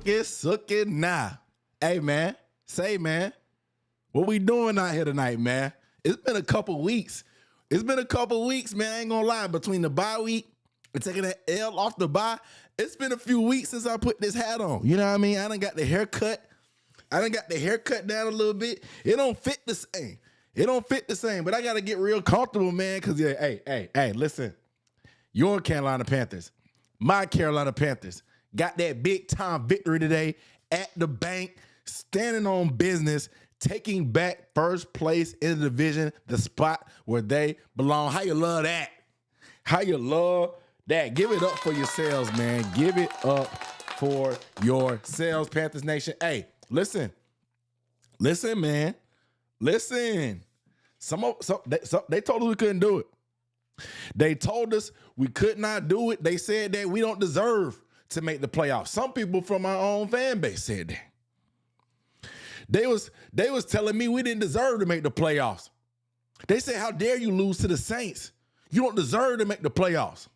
Sookie now. Hey, man. Say, man. What we doing out here tonight, man? It's been a couple weeks. Man. I ain't gonna lie. Between the bye week and taking that L off the bye, it's been a few weeks since I put this hat on. You know what I mean? I done got the haircut. Down a little bit. It don't fit the same. But I got to get real comfortable, man, because, hey, listen. Your Carolina Panthers, my Carolina Panthers, got that big-time victory today at the bank, standing on business, taking back first place in the division, the spot where they belong. How you love that? Give it up for yourselves, man. Give it up for yourselves, Panthers Nation. Hey, listen, man. Listen. They told us we couldn't do it. They told us we could not do it. They said that we don't deserve to make the playoffs. Some people from our own fan base said that. They was telling me we didn't deserve to make the playoffs. They said, how dare you lose to the Saints? You don't deserve to make the playoffs.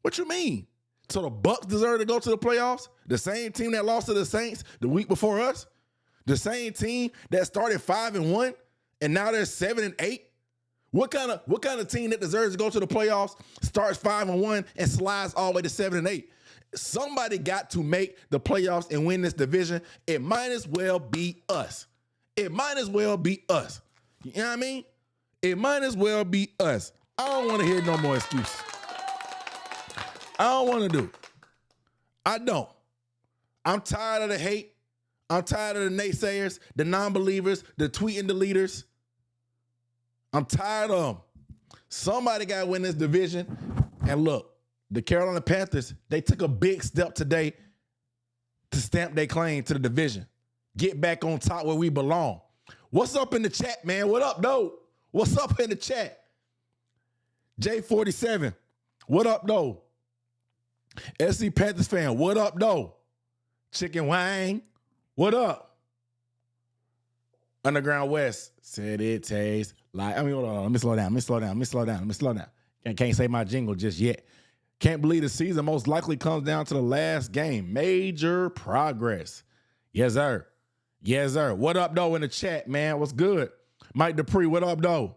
What you mean? So the Bucs deserve to go to the playoffs? The same team that lost to the Saints the week before us? The same team that started 5-1 and now they're 7-8? What kind of team that deserves to go to the playoffs starts 5-1 and slides all the way to 7-8? Somebody got to make the playoffs and win this division. It might as well be us. You know what I mean? It might as well be us. I don't want to hear no more excuses. I don't want to do it. I don't. I'm tired of the hate. I'm tired of the naysayers, the non-believers, the tweeting deleters. I'm tired of them. Somebody got to win this division. And look, the Carolina Panthers, they took a big step today to stamp their claim to the division. Get back on top where we belong. What's up in the chat, man? What up, though? What's up in the chat? J47, what up, though? SC Panthers fan, what up, though? Chicken Wang, what up? Underground West said it tastes like, hold on, let me slow down. Can't say my jingle just yet. Can't believe the season most likely comes down to the last game. Major progress. Yes, sir. What up, though, in the chat, man? What's good? Mike Dupree, what up, though?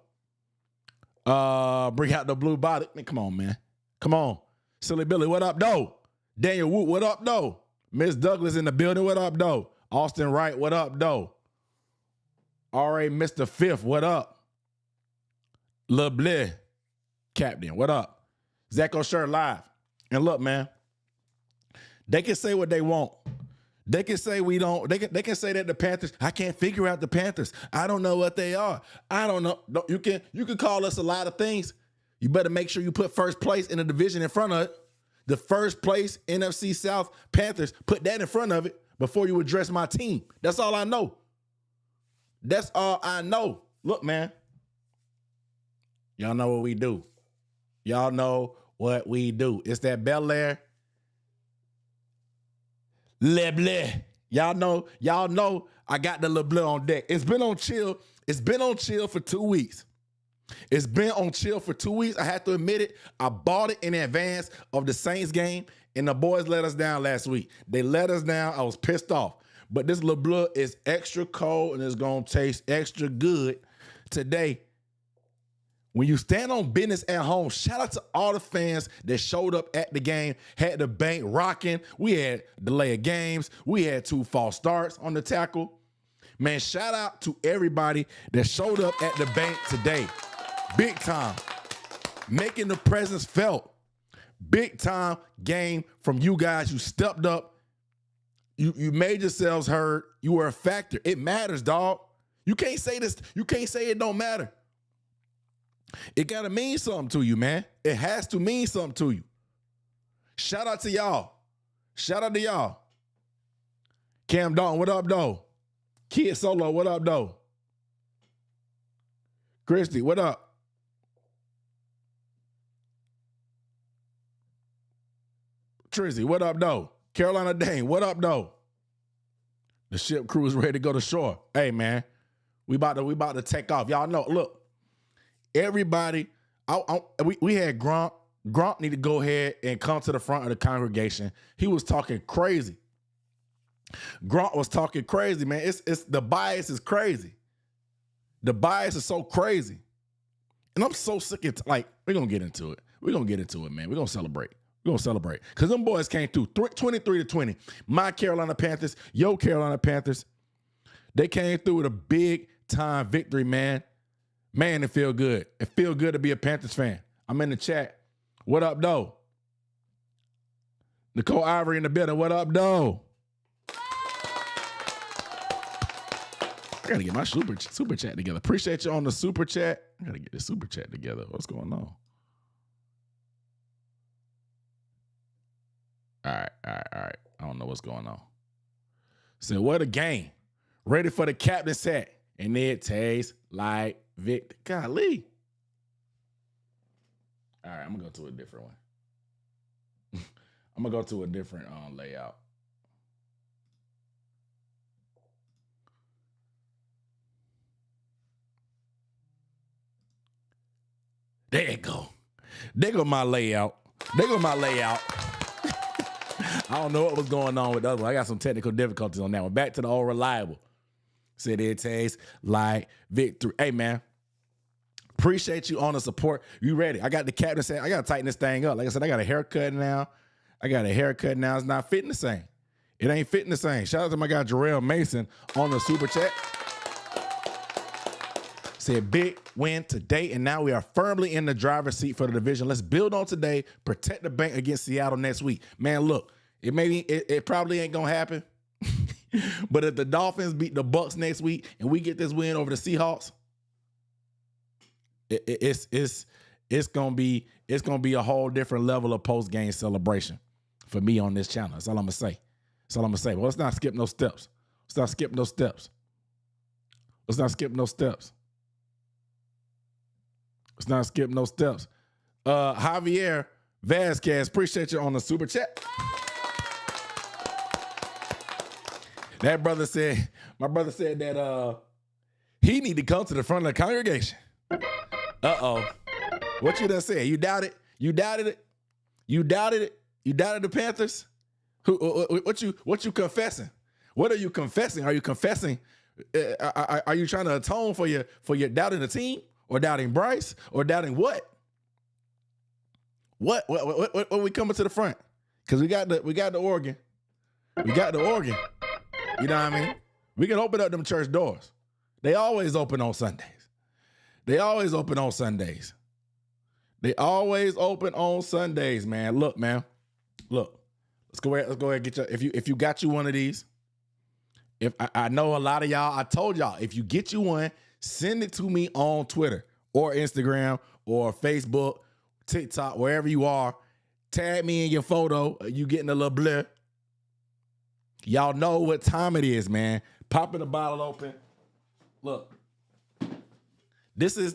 Bring out the blue body. Man, come on, man. Come on. Silly Billy, what up, though? Daniel Woot, what up, though? Miss Douglas in the building, what up, though? Austin Wright, what up, though? R.A. Mr. Fifth, what up? Lil Bleh, Captain, what up? Zach O'Shire live. And look, man, they can say what they want. They can say we don't. They can say that the Panthers, I can't figure out the Panthers. I don't know what they are. I don't know. You can call us a lot of things. You better make sure you put first place in the division in front of it. The first place NFC South Panthers, put that in front of it before you address my team. That's all I know. Look, man. Y'all know what we do. It's that Bel Air. Le Bleu. Y'all know I got the Le Bleu on deck. It's been on chill for 2 weeks. I have to admit it. I bought it in advance of the Saints game, and the boys let us down last week. They let us down. I was pissed off. But this Le Bleu is extra cold, and it's going to taste extra good today. When you stand on business at home, shout out to all the fans that showed up at the game, had the bank rocking. We had delay of games. We had 2 false starts on the tackle. Man, shout out to everybody that showed up at the bank today. Big time. Making the presence felt. Big time game from you guys. You stepped up. You made yourselves heard. You were a factor. It matters, dog. You can't say this. You can't say it don't matter. It got to mean something to you, man. It has to mean something to you. Shout out to y'all. Cam Dalton, what up, though? Kid Solo, what up, though? Christy, what up? Trizzy, what up, though? Carolina Dane, what up, though? The ship crew is ready to go to shore. Hey, man, we about to take off. Y'all know, look. Everybody, we had Gronk. Gronk need to go ahead and come to the front of the congregation. He was talking crazy Grunt was talking crazy, man. It's the bias is crazy. The bias is so crazy. And I'm so sick of like, we're gonna get into it. We're gonna get into it, man. We're gonna celebrate. We're gonna celebrate. Because them boys came through 23-20. My Carolina Panthers, your Carolina Panthers. They came through with a big time victory, man. Man, it feel good. It feel good to be a Panthers fan. I'm in the chat. What up, though? Nicole Ivory in the building. What up, though? I gotta get my super chat together. Appreciate you on the super chat. I gotta get the super chat together. What's going on? All right. I don't know what's going on. So what a game. Ready for the captain set. And it tastes like Victor. Golly. All right, I'm gonna go to a different one. I'm gonna go to a different layout. There you go. There go my layout. There go my layout. I don't know what was going on with the other one. I got some technical difficulties on that one. Back to the old reliable. Said it tastes like victory. Hey, man. Appreciate you on the support. You ready? I got the captain saying, I got to tighten this thing up. Like I said, I got a haircut now. It's not fitting the same. It ain't fitting the same. Shout out to my guy, Jarrell Mason, on the super chat. Said big win today, and now we are firmly in the driver's seat for the division. Let's build on today, protect the bank against Seattle next week. Man, look, it probably ain't gonna happen. But if the Dolphins beat the Bucs next week and we get this win over the Seahawks, it's gonna be a whole different level of post-game celebration for me on this channel. That's all I'm gonna say. Well, let's not skip no steps. Javier Vasquez, appreciate you on the super chat. My brother said that he need to come to the front of the congregation. Uh-oh. What you done said? You doubted it? You doubted the Panthers? What you confessing? What are you confessing? Are you confessing? Are you trying to atone for your doubting the team, or doubting Bryce, or doubting what? What we coming to the front? Because we got the organ. We got the organ. You know what I mean? We can open up them church doors. They always open on Sundays. They always open on Sundays, man. Look, man. Look. Let's go ahead and get your, if you got you one of these. If I know a lot of y'all, I told y'all, if you get you one, send it to me on Twitter or Instagram or Facebook, TikTok, wherever you are. Tag me in your photo. You getting a little blur. Y'all know what time it is, man. Popping the bottle open. Look. This is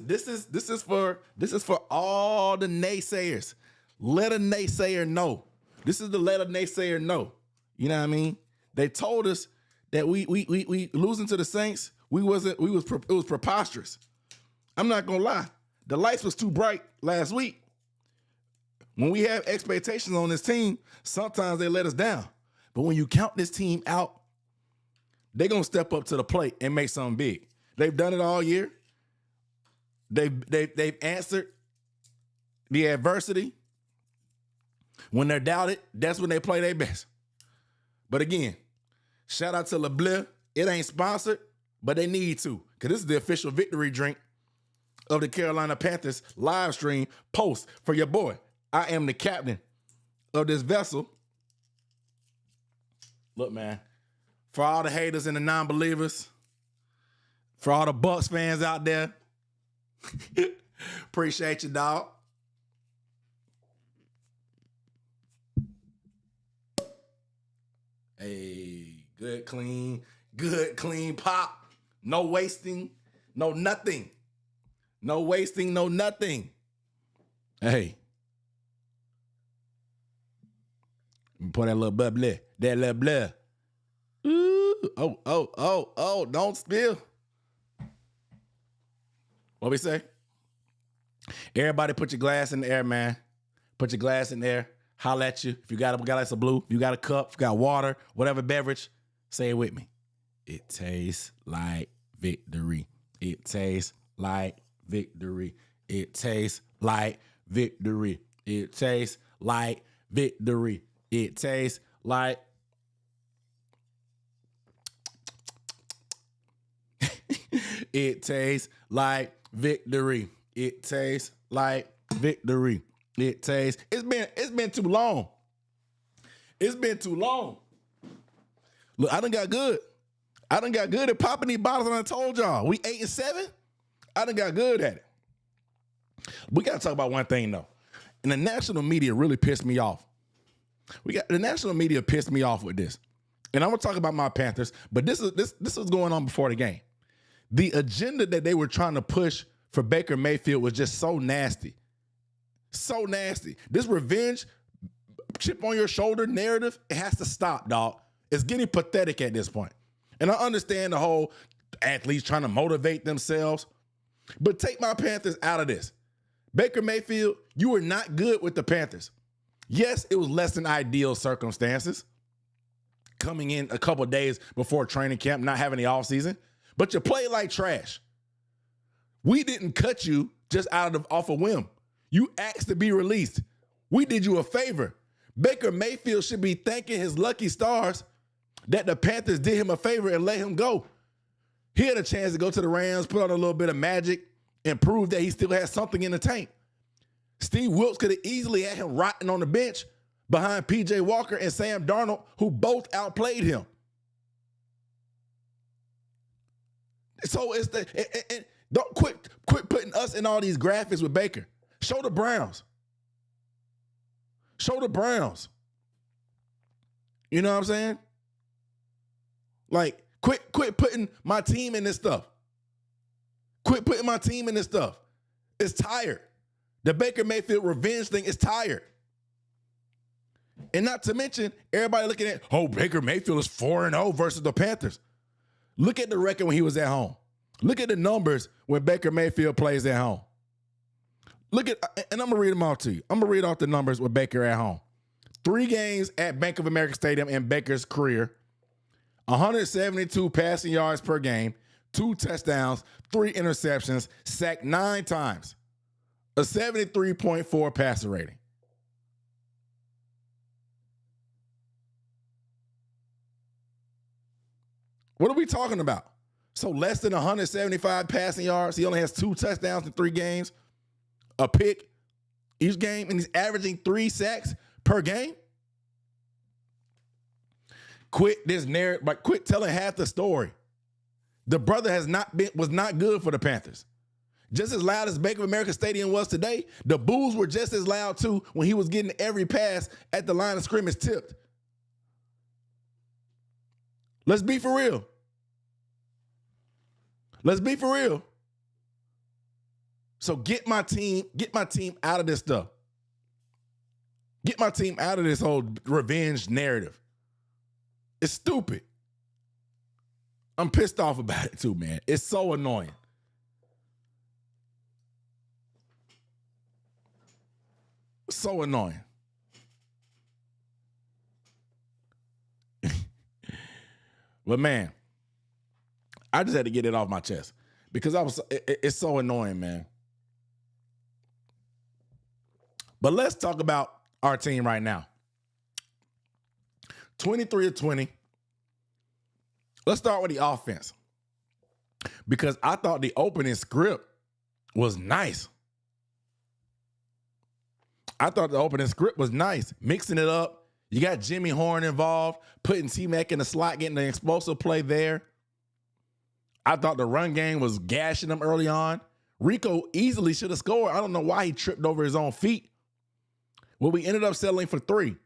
for all the naysayers. Let a naysayer know. This is the let a naysayer know. You know what I mean? They told us that we losing to the Saints. It was preposterous. I'm not gonna lie. The lights was too bright last week. When we have expectations on this team, sometimes they let us down. But when you count this team out, they're gonna step up to the plate and make something big. They've done it all year. They've answered the adversity. When they're doubted, that's when they play their best. But again, shout out to LeBlanc. It ain't sponsored, but they need to, because this is the official victory drink of the Carolina Panthers live stream post for your boy. I am the captain of this vessel. Look, man, for all the haters and the non-believers, for all the Bucs fans out there, appreciate you, dog. Hey, good, clean pop. No wasting, no nothing. No wasting, no nothing. Hey. Pour that little bubbly, that little blah. Ooh, oh, don't spill. What we say? Everybody put your glass in the air, man. Put your glass in there. Holla at you. If you got a glass of blue, if you got a cup, if you got water, whatever beverage, Say it with me. It tastes like victory. It tastes like victory. It tastes like victory. It tastes like victory. It tastes like. It tastes like victory. It tastes like victory. It tastes. It's been too long. It's been too long. Look, I done got good. I done got good at popping these bottles, and I told y'all. We 8-7. I done got good at it. We got to talk about one thing, though. And the national media really pissed me off. The national media pissed me off with this. And I'm going to talk about my Panthers, but this was going on before the game. The agenda that they were trying to push for Baker Mayfield was just so nasty. So nasty. This revenge, chip on your shoulder narrative, it has to stop, dog. It's getting pathetic at this point. And I understand the whole athletes trying to motivate themselves, but take my Panthers out of this. Baker Mayfield, you were not good with the Panthers. Yes, it was less than ideal circumstances. Coming in a couple of days before training camp, not having the offseason, but you played like trash. We didn't cut you just off a whim. You asked to be released. We did you a favor. Baker Mayfield should be thanking his lucky stars that the Panthers did him a favor and let him go. He had a chance to go to the Rams, put on a little bit of magic, and prove that he still has something in the tank. Steve Wilks could have easily had him rotting on the bench behind P.J. Walker and Sam Darnold, who both outplayed him. So it's and don't quit putting us in all these graphics with Baker. Show the Browns. Show the Browns. You know what I'm saying? Like, quit putting my team in this stuff. Quit putting my team in this stuff. It's tired. The Baker Mayfield revenge thing is tired. And not to mention, everybody looking at, Baker Mayfield is 4-0 versus the Panthers. Look at the record when he was at home. Look at the numbers when Baker Mayfield plays at home. And I'm going to read them off to you. I'm going to read off the numbers with Baker at home. 3 games at Bank of America Stadium in Baker's career. 172 passing yards per game, 2 touchdowns, 3 interceptions, sacked 9 times. A 73.4 passer rating. What are we talking about? So less than 175 passing yards. He only has 2 touchdowns in 3 games. A pick each game, and he's averaging 3 sacks per game. Quit this narrative, but quit telling half the story. The brother was not good for the Panthers. Just as loud as Bank of America Stadium was today, the boos were just as loud too when he was getting every pass at the line of scrimmage tipped. Let's be for real. Let's be for real. So get my team out of this stuff. Get my team out of this whole revenge narrative. It's stupid. I'm pissed off about it too, man. It's so annoying. So annoying. But man, I just had to get it off my chest because it's so annoying, man. But let's talk about our team right now. 23-20. Let's start with the offense because I thought the opening script was nice. Mixing it up. You got Jimmy Horn involved, putting T-Mac in the slot, getting the explosive play there. I thought the run game was gashing them early on. Rico easily should have scored. I don't know why he tripped over his own feet. Well, we ended up settling for 3.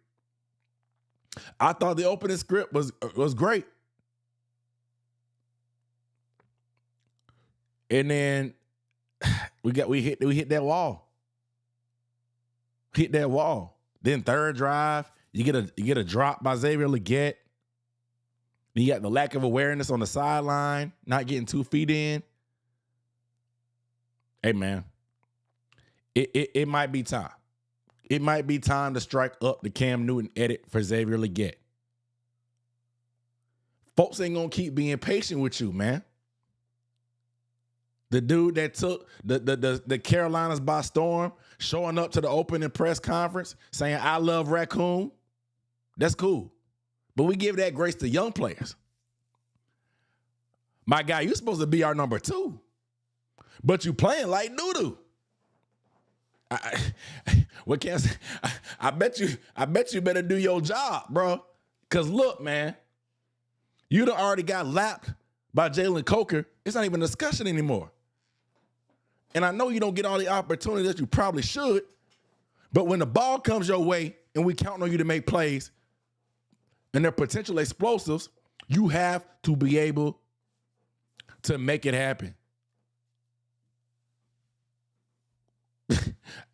I thought the opening script was great. And then we hit that wall. Hit that wall. Then third drive, you get a drop by Xavier Legette. Then you got the lack of awareness on the sideline, not getting 2 feet in. Hey man, it might be time. It might be time to strike up the Cam Newton edit for Xavier Legette. Folks ain't gonna keep being patient with you, man. The dude that took the Carolinas by storm, showing up to the opening press conference saying, "I love raccoon." That's cool. But we give that grace to young players. My guy, you're supposed to be our number 2. But you playing like doo-doo. What can I say? I bet you better do your job, bro. Cause look, man, you done already got lapped by Jalen Coker. It's not even a discussion anymore. And I know you don't get all the opportunities that you probably should, but when the ball comes your way and we count on you to make plays and they're potential explosives, you have to be able to make it happen.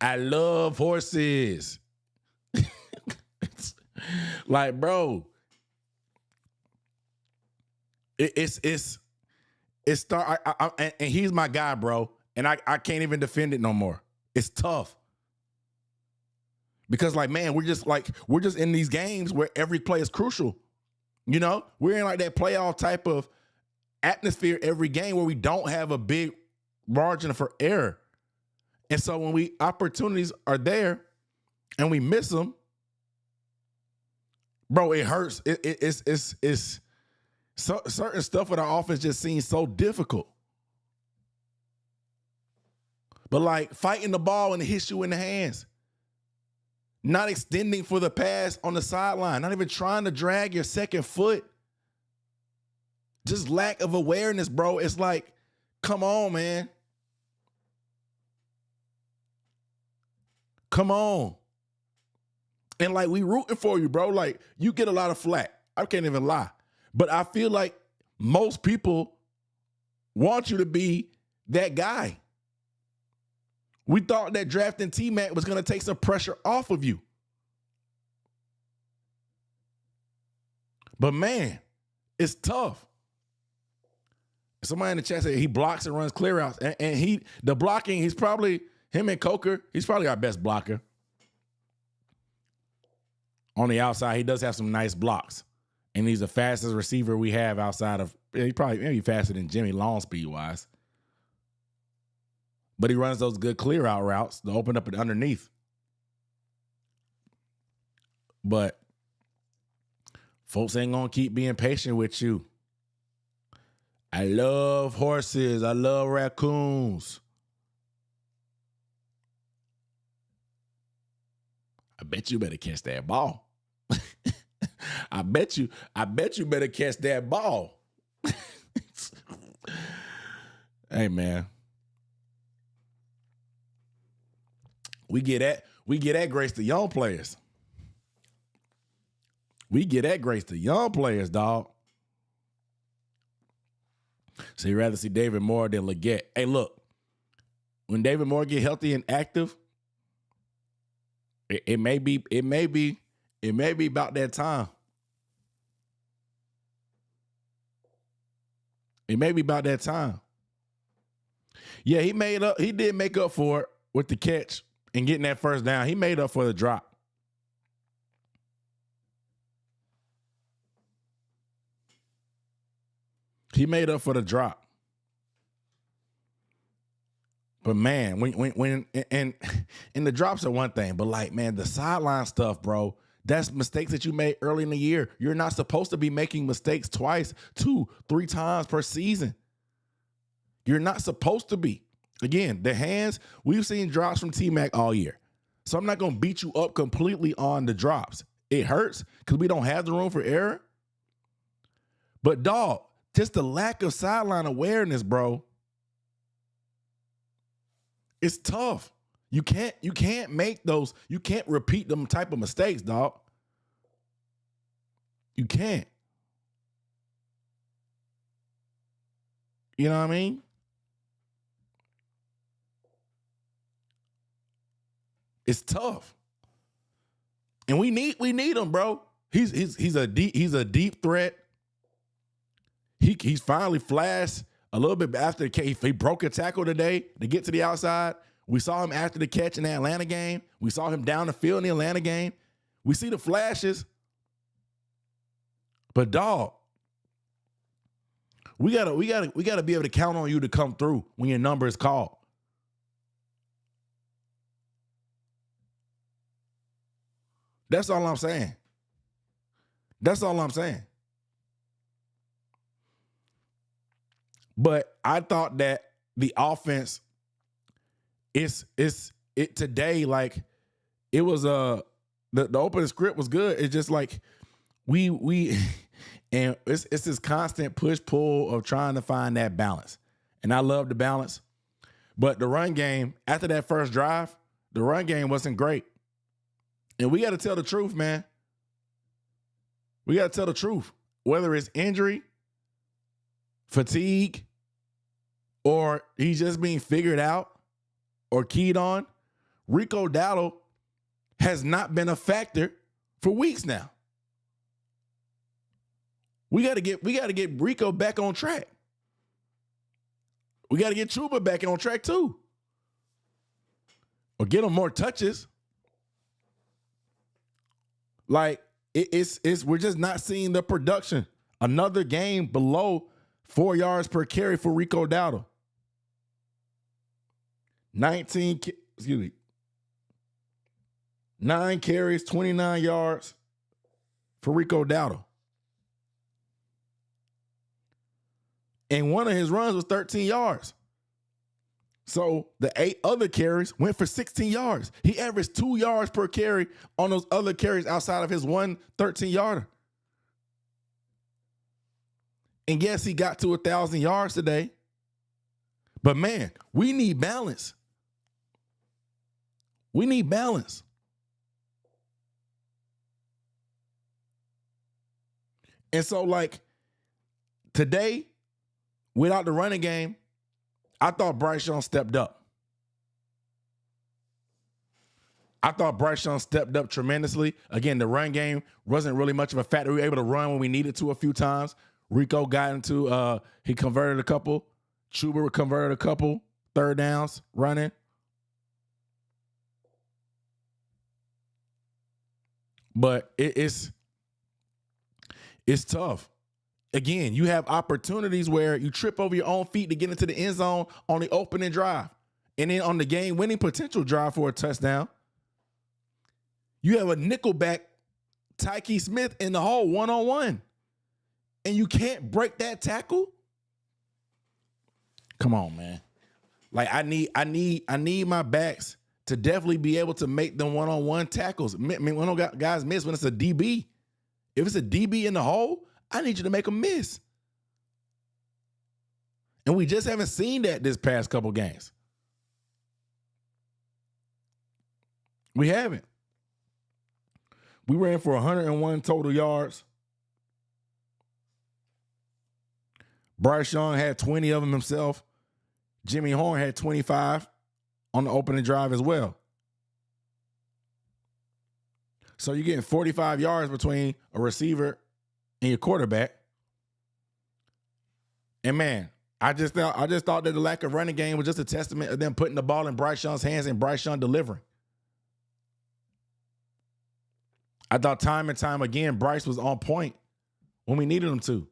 I love horses. Like, bro, it's start. And he's my guy, bro. And I can't even defend it no more. It's tough. Because, like, man, we're just in these games where every play is crucial. You know, we're in like that playoff type of atmosphere every game where we don't have a big margin for error. And so when opportunities are there and we miss them, bro, it hurts. It's certain stuff with our offense just seems so difficult. But like fighting the ball and it hits you in the hands. Not extending for the pass on the sideline. Not even trying to drag your second foot. Just lack of awareness, bro. It's like, come on, man. Come on. And like, we rooting for you, bro. Like, you get a lot of flack. I can't even lie. But I feel like most people want you to be that guy. We thought that drafting T-Mac was going to take some pressure off of you. But man, it's tough. Somebody in the chat said he blocks and runs clear outs. And the blocking, he's probably, him and Coker, he's probably our best blocker. On the outside, he does have some nice blocks. And he's the fastest receiver we have outside of, he probably maybe faster than Jimmy long speed-wise. But he runs those good clear out routes to open up it underneath. But folks ain't going to keep being patient with you. I love horses. I love raccoons. I bet you better catch that ball. I bet you better catch that ball. Hey, man. We get that grace to young players. We get that grace to young players, dog. So you'd rather see David Moore than Leggett. Hey, look, when David Moore get healthy and active, it may be about that time. It may be about that time. Yeah, he did make up for it with the catch and getting that first down. He made up for the drop. He made up for the drop. But man, when the drops are one thing, but like, man, the sideline stuff, bro, that's mistakes that you made early in the year. You're not supposed to be making mistakes twice, 2, 3 times per season. You're not supposed to be. Again, the hands, we've seen drops from T-Mac all year. So I'm not going to beat you up completely on the drops. It hurts because we don't have the room for error. But dog, just the lack of sideline awareness, bro. It's tough. You can't make those, you can't repeat them type of mistakes, dog. You can't. You know what I mean? It's tough. And we need him, bro. He's a deep threat. He's finally flashed a little bit after the catch. He broke a tackle today to get to the outside. We saw him after the catch in the Atlanta game. We saw him down the field in the Atlanta game. We see the flashes. But dog, We gotta be able to count on you to come through when your number is called. That's all I'm saying. That's all I'm saying. But I thought that the offense is it today, like it was the opening script was good. It's just like we and it's this constant push-pull of trying to find that balance. And I love the balance. But the run game, after that first drive, the run game wasn't great. And we got to tell the truth, man. We got to tell the truth. Whether it's injury, fatigue, or he's just being figured out or keyed on, Rico Dowdle has not been a factor for weeks now. We got to get Rico back on track. We got to get Chuba back on track too. Or get him more touches. Like it's we're just not seeing the production. Another game below 4 yards per carry for Rico Dowdle. 9 carries, 29 yards for Rico Dowdle. And one of his runs was 13 yards. So the 8 other carries went for 16 yards. He averaged 2 yards per carry on those other carries outside of his 1 13-yarder. And yes, he got to 1,000 yards today. But man, we need balance. We need balance. And so, like, today, without the running game, I thought Bryce Young stepped up. I thought Bryce Young stepped up tremendously. Again, the run game wasn't really much of a factor. We were able to run when we needed to a few times. Rico got into, he converted a couple. Chuba converted a couple third downs running. But it's tough. Again, you have opportunities where you trip over your own feet to get into the end zone on the opening drive. And then on the game-winning potential drive for a touchdown, you have a nickelback, Tyke Smith, in the hole one-on-one. And you can't break that tackle? Come on, man. Like, I need my backs to definitely be able to make them one-on-one tackles. I mean, when guys miss when it's a DB. If it's a DB in the hole, I need you to make them miss. And we just haven't seen that this past couple games. We haven't. We ran for 101 total yards. Bryce Young had 20 of them himself. Jimmy Horn had 25 on the opening drive as well. So you're getting 45 yards between a receiver and your quarterback. And man, I just thought that the lack of running game was just a testament of them putting the ball in Bryce Young's hands and Bryce Young delivering. I thought time and time again, Bryce was on point when we needed him to.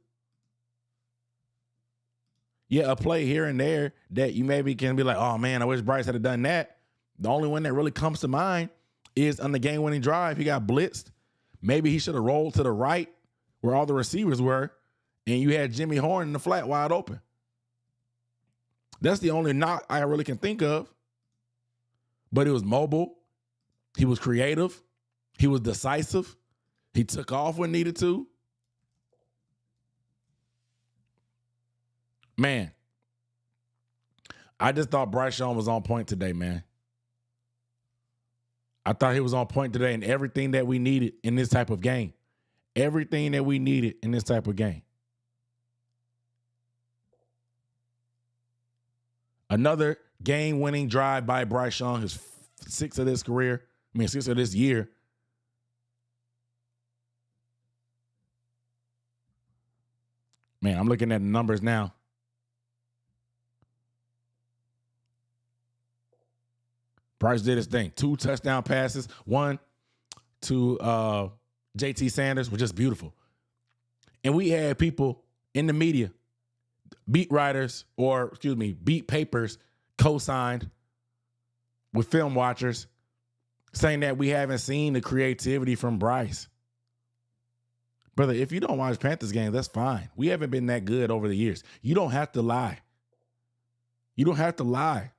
Yeah, a play here and there that you maybe can be like, oh man, I wish Bryce had done that. The only one that really comes to mind is on the game-winning drive. He got blitzed. Maybe he should have rolled to the right where all the receivers were, and you had Jimmy Horn in the flat wide open. That's the only knock I really can think of. But he was mobile. He was creative. He was decisive. He took off when needed to. Man, I just thought Bryce Young was on point today, man. I thought he was on point today in everything that we needed in this type of game. Everything that we needed in this type of game. Another game-winning drive by Bryce Young, his 6th of this career. 6th of this year. Man, I'm looking at the numbers now. Bryce did his thing. 2 touchdown passes. 1 to JT Sanders, was just beautiful. And we had people in the media beat writers, or excuse me, beat papers co-signed with film watchers saying that we haven't seen the creativity from Bryce. Brother, if you don't watch Panthers games, that's fine. We haven't been that good over the years. You don't have to lie. You don't have to lie.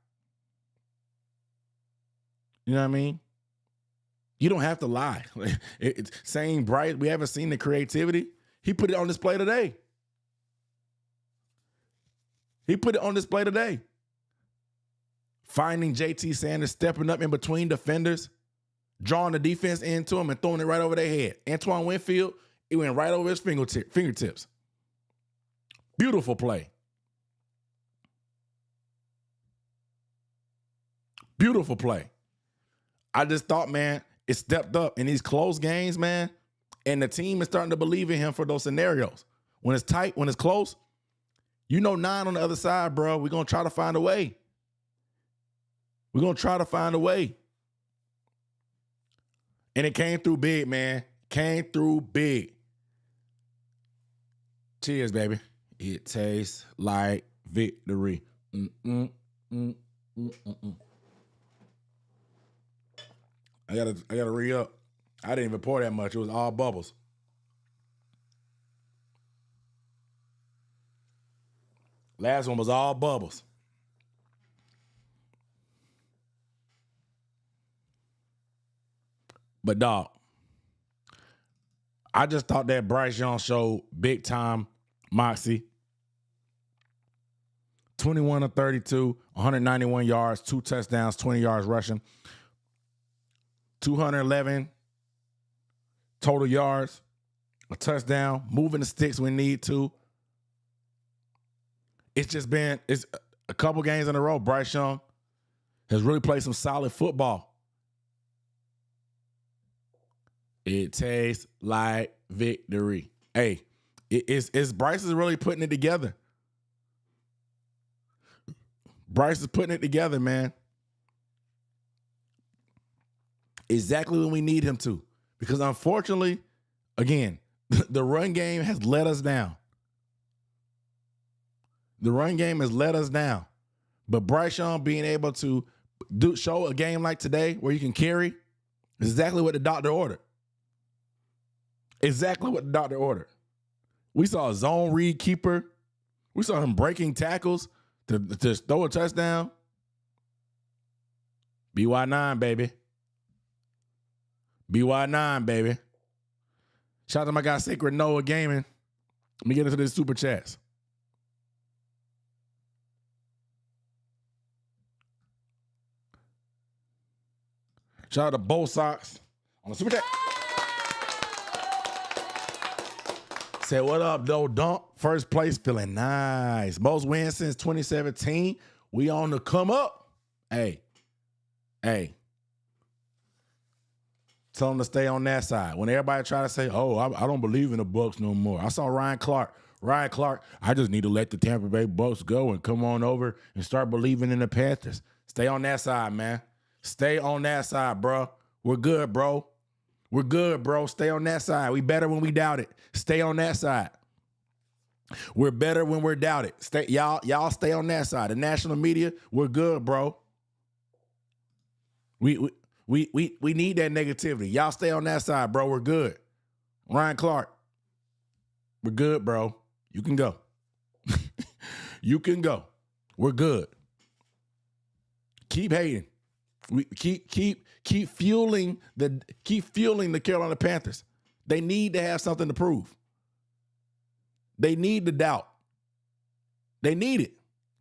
You know what I mean? You don't have to lie. It's saying Bryce, we haven't seen the creativity. He put it on display today. He put it on display today. Finding JT Sanders, stepping up in between defenders, drawing the defense into him and throwing it right over their head. Antoine Winfield, it went right over his fingertips. Beautiful play. Beautiful play. I just thought, man, it stepped up in these close games, man, and the team is starting to believe in him for those scenarios. When it's tight, when it's close, you know 9 on the other side, bro. We're going to try to find a way. We're going to try to find a way. And it came through big, man. Came through big. Cheers, baby. It tastes like victory. I gotta re-up. I didn't even pour that much. It was all bubbles. Last one was all bubbles. But dog, I just thought that Bryce Young showed big time moxie. 21 of 32, 191 yards, 2 touchdowns, 20 yards rushing, 211 total yards, a touchdown, moving the sticks when need to. It's a couple games in a row. Bryce Young has really played some solid football. It tastes like victory. Hey, it's Bryce is really putting it together. Bryce is putting it together, man. Exactly when we need him to. Because unfortunately, again, the run game has let us down. The run game has let us down. But Bryce Young being able to show a game like today where you can carry is exactly what the doctor ordered. Exactly what the doctor ordered. We saw a zone read keeper. We saw him breaking tackles to throw a touchdown. BY9, baby. BY9, baby. Shout out to my guy Sacred Noah Gaming. Let me get into this super chats. Shout out to Bo Sox on the super chat. Said, what up, though, Dunk? First place, feeling nice. Most wins since 2017. We on the come up. Hey. Tell them to stay on that side. When everybody try to say, oh, I don't believe in the Bucs no more. I saw Ryan Clark, I just need to let the Tampa Bay Bucs go and come on over and start believing in the Panthers. Stay on that side, man. Stay on that side, bro. We're good, bro. We're good, bro. Stay on that side. We better when we doubt it. Stay on that side. We're better when we're doubted. Y'all stay on that side. The national media, we're good, bro. We need that negativity. Y'all stay on that side, bro. We're good. Ryan Clark, we're good, bro. You can go. You can go. We're good. Keep hating. We keep fueling the Carolina Panthers. They need to have something to prove. They need the doubt. They need it.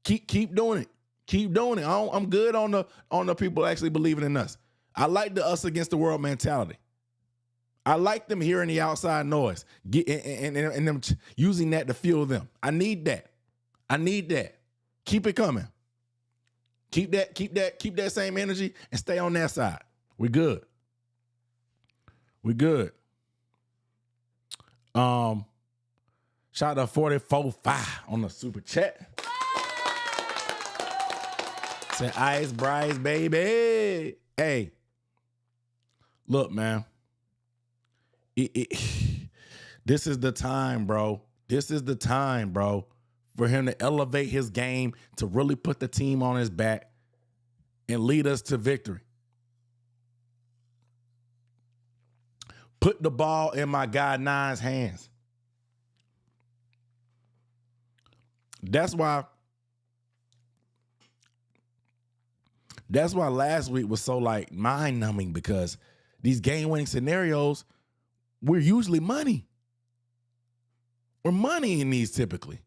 Keep doing it. Keep doing it. I'm good on the people actually believing in us. I like the us against the world mentality. I like them hearing the outside noise, and them using that to fuel them. I need that. Keep it coming. Keep that same energy and stay on that side. We good. Shout out to 44.5 on the super chat. Say Ice Bryce, baby. Hey, look, man. This is the time, bro. for him to elevate his game, to really put the team on his back and lead us to victory. Put the ball in my guy Nine's hands. That's why last week was so like mind-numbing, because these game-winning scenarios, we're usually money. We're money in these typically.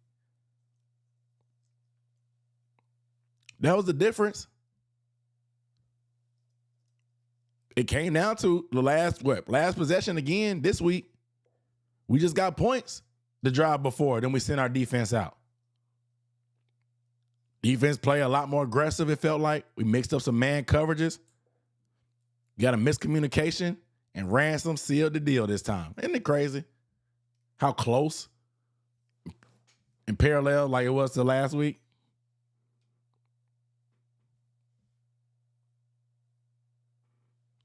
That was the difference. It came down to the last possession again this week. We just got points the drive before, then we sent our defense out. Defense play a lot more aggressive, it felt like. We mixed up some man coverages. Got a miscommunication, and Ransom sealed the deal this time. Isn't it crazy how close and parallel like it was to last week?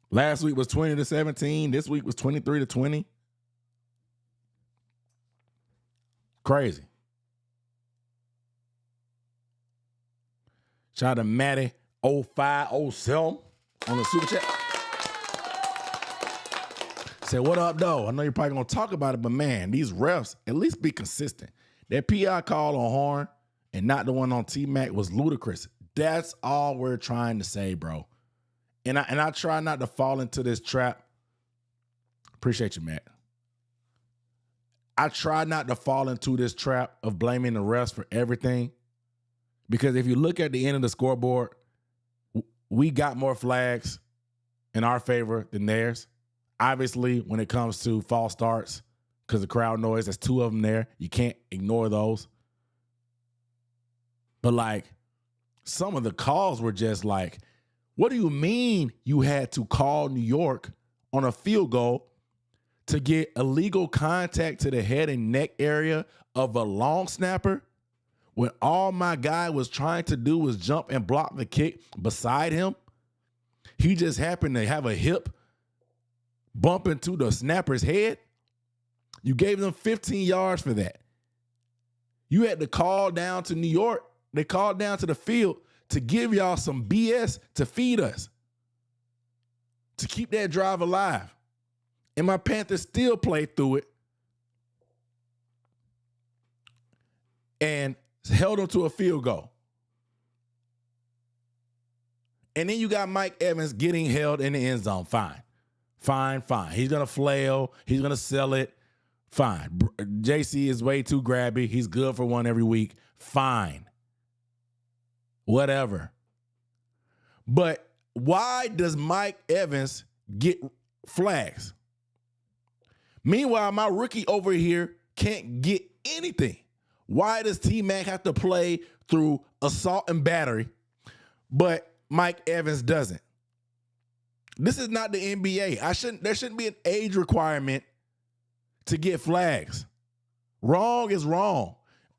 Last week was 20-17. This week was 23-20. Crazy. Shout out to Matty 0507 on the super chat. Say, what up, though? I know you're probably going to talk about it, but man, these refs, at least be consistent. That PI call on Horn and not the one on T-Mac was ludicrous. That's all we're trying to say, bro. And I try not to fall into this trap. Appreciate you, Matt. I try not to fall into this trap of blaming the refs for everything. Because if you look at the end of the scoreboard, we got more flags in our favor than theirs. Obviously, when it comes to false starts, because of crowd noise, there's two of them there. You can't ignore those. But like, some of the calls were just like, what do you mean you had to call New York on a field goal to get illegal contact to the head and neck area of a long snapper when all my guy was trying to do was jump and block the kick beside him? He just happened to have a hip bump into the snapper's head. You gave them 15 yards for that. You had to call down to New York. They called down to the field to give y'all some BS to feed us, to keep that drive alive. And my Panthers still played through it and held them to a field goal. And then you got Mike Evans getting held in the end zone. Fine. He's going to flail. He's going to sell it. Fine. JC is way too grabby. He's good for one every week. Fine. Whatever. But why does Mike Evans get flags? Meanwhile, my rookie over here can't get anything. Why does T-Mac have to play through assault and battery, but Mike Evans doesn't? This is not the NBA. There shouldn't be an age requirement to get flags. Wrong is wrong.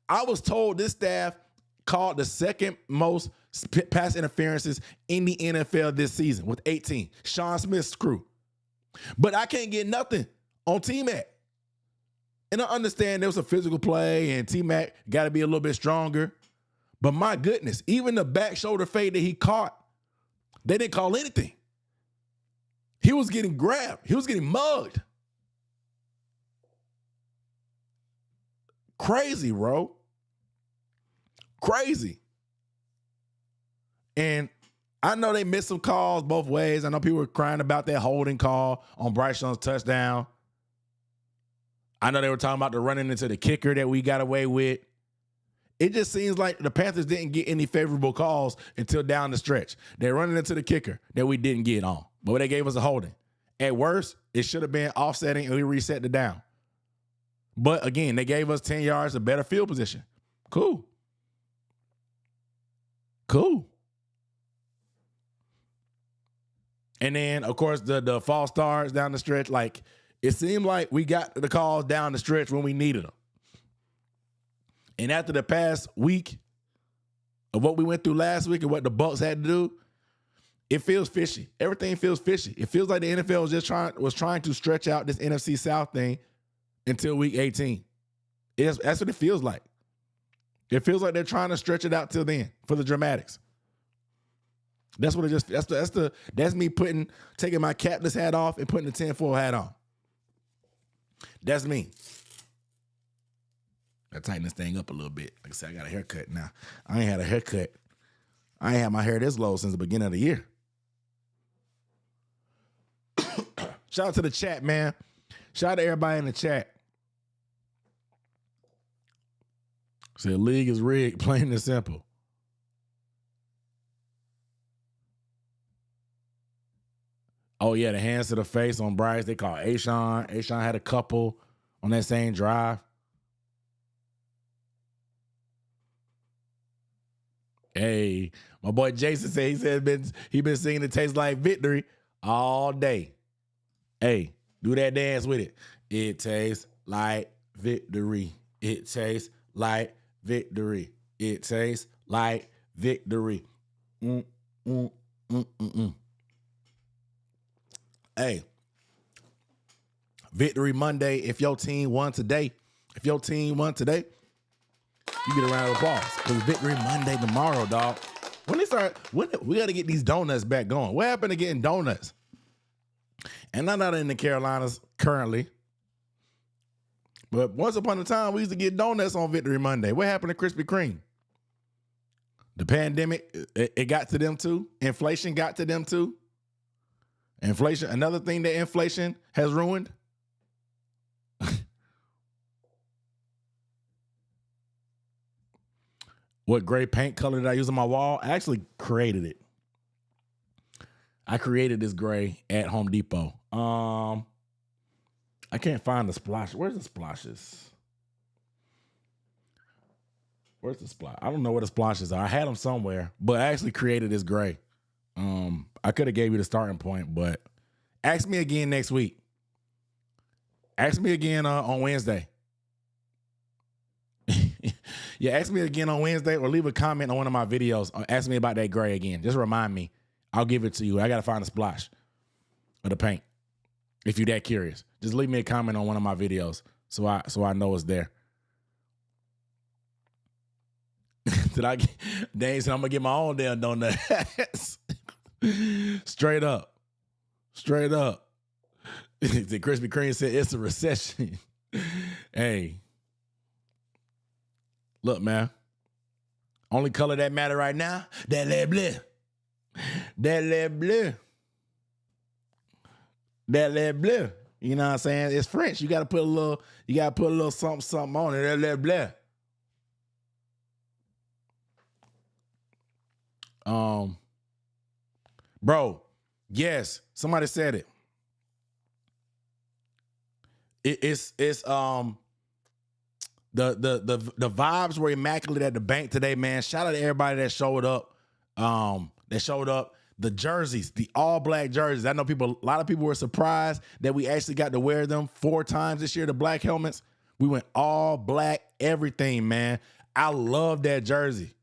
I was told this staff called the second most pass interferences in the NFL this season with 18. Sean Smith's crew. But I can't get nothing on T-Mac. And I understand there was a physical play and T-Mac got to be a little bit stronger. But my goodness, even the back shoulder fade that he caught, they didn't call anything. He was getting grabbed. He was getting mugged. Crazy, bro. Crazy. And I know they missed some calls both ways. I know people were crying about that holding call on Bryce Young's touchdown. I know they were talking about the running into the kicker that we got away with. It just seems like the Panthers didn't get any favorable calls until down the stretch. They're running into the kicker that we didn't get on, but they gave us a holding. At worst, it should have been offsetting and we reset the down. But again, they gave us 10 yards of better field position. Cool. And then, of course, the false starts down the stretch. Like, it seemed like we got the calls down the stretch when we needed them. And after the past week of what we went through last week and what the Bucs had to do, it feels fishy. Everything feels fishy. It feels like the NFL was trying to stretch out this NFC South thing until week 18. That's what it feels like. It feels like they're trying to stretch it out till then for the dramatics. That's what it just. That's me taking my captain's hat off and putting the tinfoil hat on. That's me. I tighten this thing up a little bit. Like I said, I got a haircut now. I ain't had a haircut. I ain't had my hair this low since the beginning of the year. Shout out to the chat, man. Shout out to everybody in the chat. Say league is rigged, plain and simple. Oh, yeah, the hands to the face on Bryce. They call Ashawn. Ashawn had a couple on that same drive. Hey, my boy Jason said he been singing "It Tastes Like Victory" all day. Hey, do that dance with it. It tastes like victory. It tastes like victory. It tastes like victory. Hey, Victory Monday. If your team won today, you get a round of applause. Because Victory Monday tomorrow, dog. We got to get these donuts back going. What happened to getting donuts? And I'm not in the Carolinas currently. But once upon a time, we used to get donuts on Victory Monday. What happened to Krispy Kreme? The pandemic, it got to them too. Inflation got to them too. Inflation, another thing that inflation has ruined. What gray paint color did I use on my wall? I actually created it. I created this gray at Home Depot. I can't find the splash. Where's the splashes? Where's the splash? I don't know where the splashes are. I had them somewhere, but I actually created this gray. I could have gave you the starting point, but ask me again next week. Ask me again on Wednesday. Yeah, ask me again on Wednesday or leave a comment on one of my videos. Or ask me about that gray again. Just remind me. I'll give it to you. I got to find a splash of the paint. If you're that curious, just leave me a comment on one of my videos so I know it's there. Dang, so I'm going to get my own damn donuts. Straight up. The Krispy Kreme said it's a recession. Hey. Look, man. Only color that matter right now, that le bleu. That le bleu. That le bleu. You know what I'm saying? It's French. You gotta put a little something on it. That le bleu. Bro, yes, somebody said it. It's the vibes were immaculate at the bank today, man. Shout out to everybody that showed up. The jerseys, the all black jerseys. I know a lot of people were surprised that we actually got to wear them 4 times this year, the black helmets. We went all black, everything, man. I love that jersey.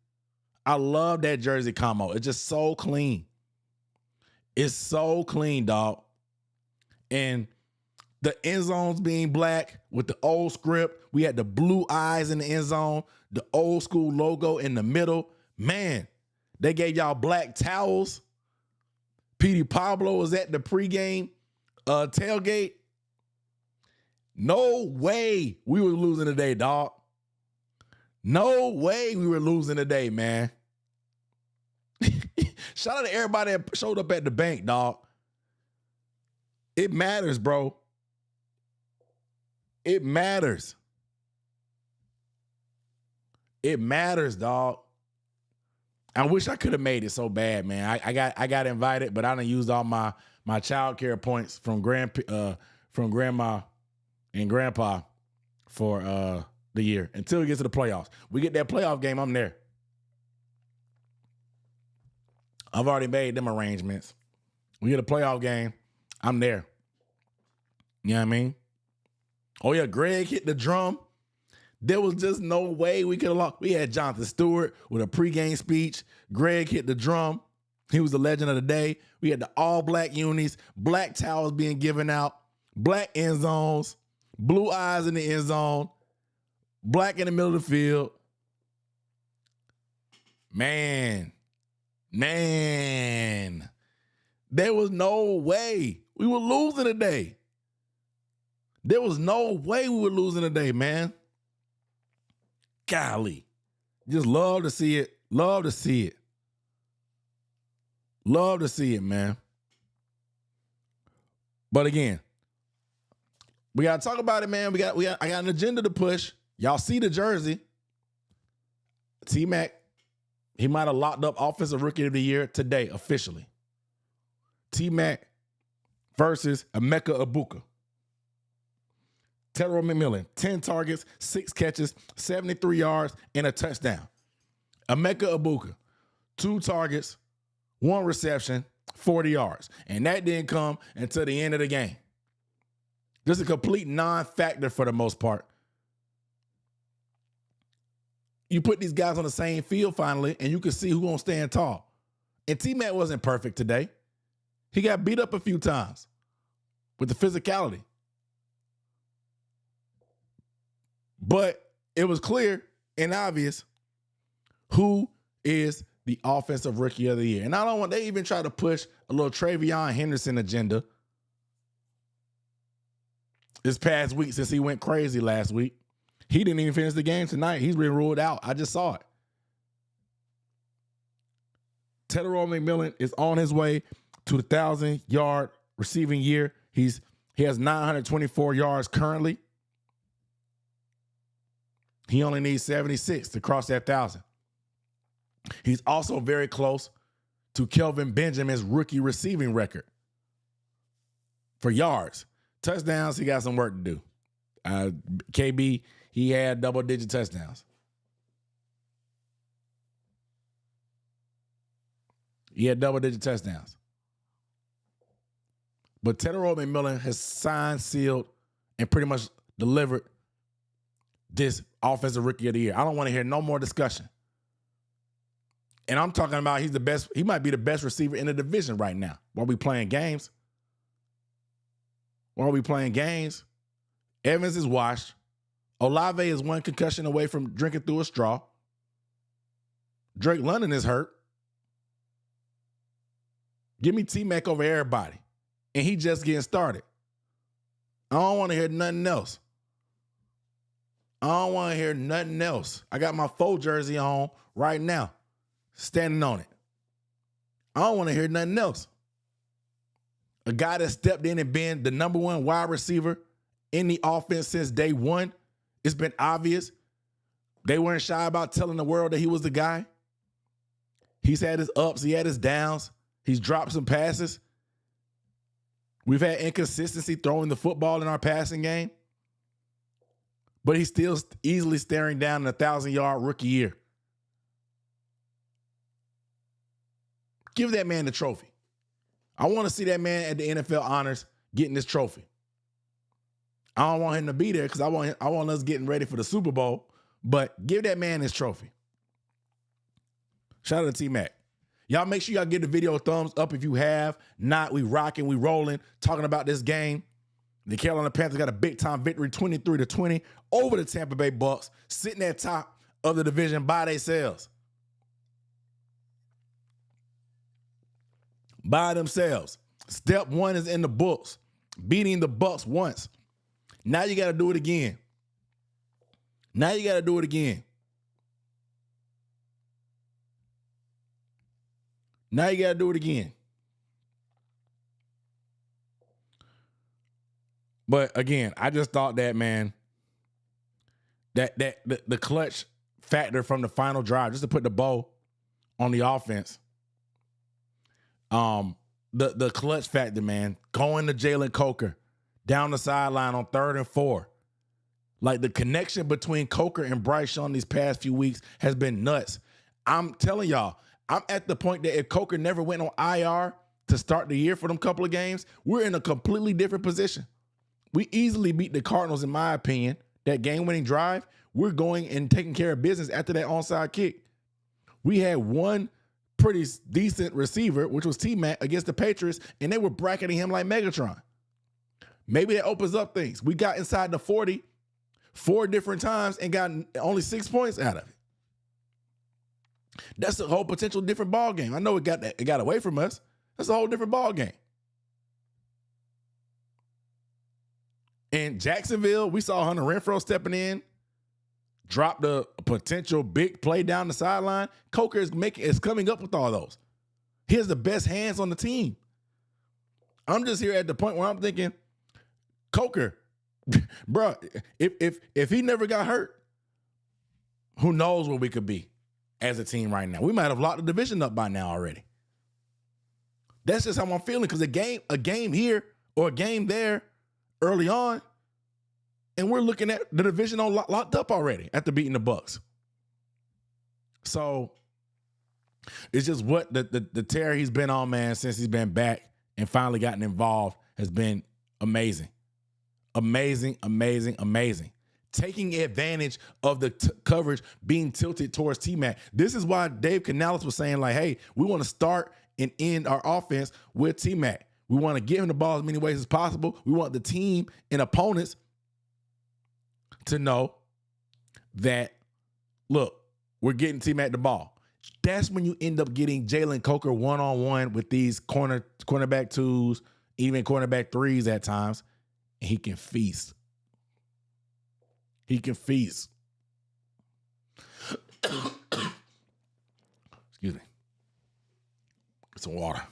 I love that jersey combo. It's just so clean. It's so clean, dog. And the end zones being black with the old script. We had the blue eyes in the end zone, the old school logo in the middle. Man, they gave y'all black towels. Petey Pablo was at the pregame tailgate. No way we were losing today, dog. No way we were losing today, man. Shout out to everybody that showed up at the bank, dog. It matters, bro. It matters. It matters, dog. I wish I could have made it so bad, man. I got invited, but I done used all my child care points from grandma and grandpa for the year until we get to the playoffs. We get that playoff game, I'm there. I've already made them arrangements. We get a playoff game, I'm there. You know what I mean? Oh, yeah, Greg hit the drum. There was just no way we could have lost. We had Jonathan Stewart with a pregame speech. Greg hit the drum. He was the legend of the day. We had the all-black unis, black towels being given out, black end zones, blue eyes in the end zone, black in the middle of the field. Man. There was no way we were losing today. There was no way we were losing today, man. Golly. Just love to see it. Love to see it. Love to see it, man. But again, we got to talk about it, man. I got an agenda to push. Y'all see the jersey. T-Mac, he might have locked up Offensive Rookie of the Year today, officially. T-Mac versus Emeka Egbuka. Taylor McMillan, 10 targets, 6 catches, 73 yards, and a touchdown. Emeka Egbuka, 2 targets, 1 reception, 40 yards. And that didn't come until the end of the game. Just a complete non-factor for the most part. You put these guys on the same field finally, and you can see who's going to stand tall. And T-Mac wasn't perfect today. He got beat up a few times with the physicality. But it was clear and obvious who is the Offensive Rookie of the Year. And I don't want, they even try to push a little Travion Henderson agenda this past week since he went crazy last week. He didn't even finish the game tonight. He's been ruled out. I just saw it. Taylor McMillan is on his way to the 1,000-yard receiving year. He has 924 yards currently. He only needs 76 to cross that 1,000. He's also very close to Kelvin Benjamin's rookie receiving record for yards. Touchdowns, he got some work to do. KB, he had double-digit touchdowns. He had double-digit touchdowns. But Taylor McMillan has signed, sealed, and pretty much delivered this Offensive Rookie of the Year. I don't want to hear no more discussion. And I'm talking about he's the best. He might be the best receiver in the division right now while we playing games. Evans is washed. Olave is 1 concussion away from drinking through a straw. Drake London is hurt. Give me T-Mac over everybody. And he just getting started. I don't want to hear nothing else. I got my faux jersey on right now, standing on it. I don't want to hear nothing else. A guy that stepped in and been the number 1 wide receiver in the offense since day one. It's been obvious. They weren't shy about telling the world that he was the guy. He's had his ups. He had his downs. He's dropped some passes. We've had inconsistency throwing the football in our passing game. But he's still easily staring down a 1,000-yard rookie year. Give that man the trophy. I want to see that man at the NFL honors getting this trophy. I don't want him to be there because I want us getting ready for the Super Bowl, but give that man his trophy. Shout out to T-Mac. Y'all make sure y'all give the video a thumbs up if you have not. We rocking, we rolling, talking about this game. The Carolina Panthers got a big-time victory, 23-20, over the Tampa Bay Bucs, sitting at top of the division by themselves. By themselves. Step 1 is in the books. Beating the Bucs once. Now you got to do it again. But again, I just thought that, man, that the clutch factor from the final drive, just to put the bow on the offense. The clutch factor, man, going to Jalen Coker down the sideline on 3rd and 4. Like, the connection between Coker and Bryce Young these past few weeks has been nuts. I'm telling y'all, I'm at the point that if Coker never went on IR to start the year for them couple of games, we're in a completely different position. We easily beat the Cardinals, in my opinion. That game-winning drive, we're going and taking care of business after that onside kick. We had one pretty decent receiver, which was T-Mac, against the Patriots, and they were bracketing him like Megatron. Maybe that opens up things. We got inside the 40 4 different times and got only 6 points out of it. That's a whole potential different ball game. I know it got away from us. That's a whole different ball game. In Jacksonville, we saw Hunter Renfrow stepping in, dropped a potential big play down the sideline. Coker is coming up with all those. He has the best hands on the team. I'm just here at the point where I'm thinking, Coker, bro, if he never got hurt, who knows where we could be as a team right now. We might have locked the division up by now already. That's just how I'm feeling, because a game here or a game there early on, and we're looking at the division all locked up already after beating the Bucs. So it's just what the tear he's been on, man, since he's been back and finally gotten involved has been amazing. Amazing, amazing, amazing. Taking advantage of the coverage being tilted towards T-Mac. This is why Dave Canales was saying, like, hey, we want to start and end our offense with T-Mac. We want to give him the ball as many ways as possible. We want the team and opponents to know that, look, we're getting T-Mac the ball. That's when you end up getting Jalen Coker one-on-one with these cornerback twos, even cornerback threes at times, and he can feast. He can feast. Excuse me. Get some water.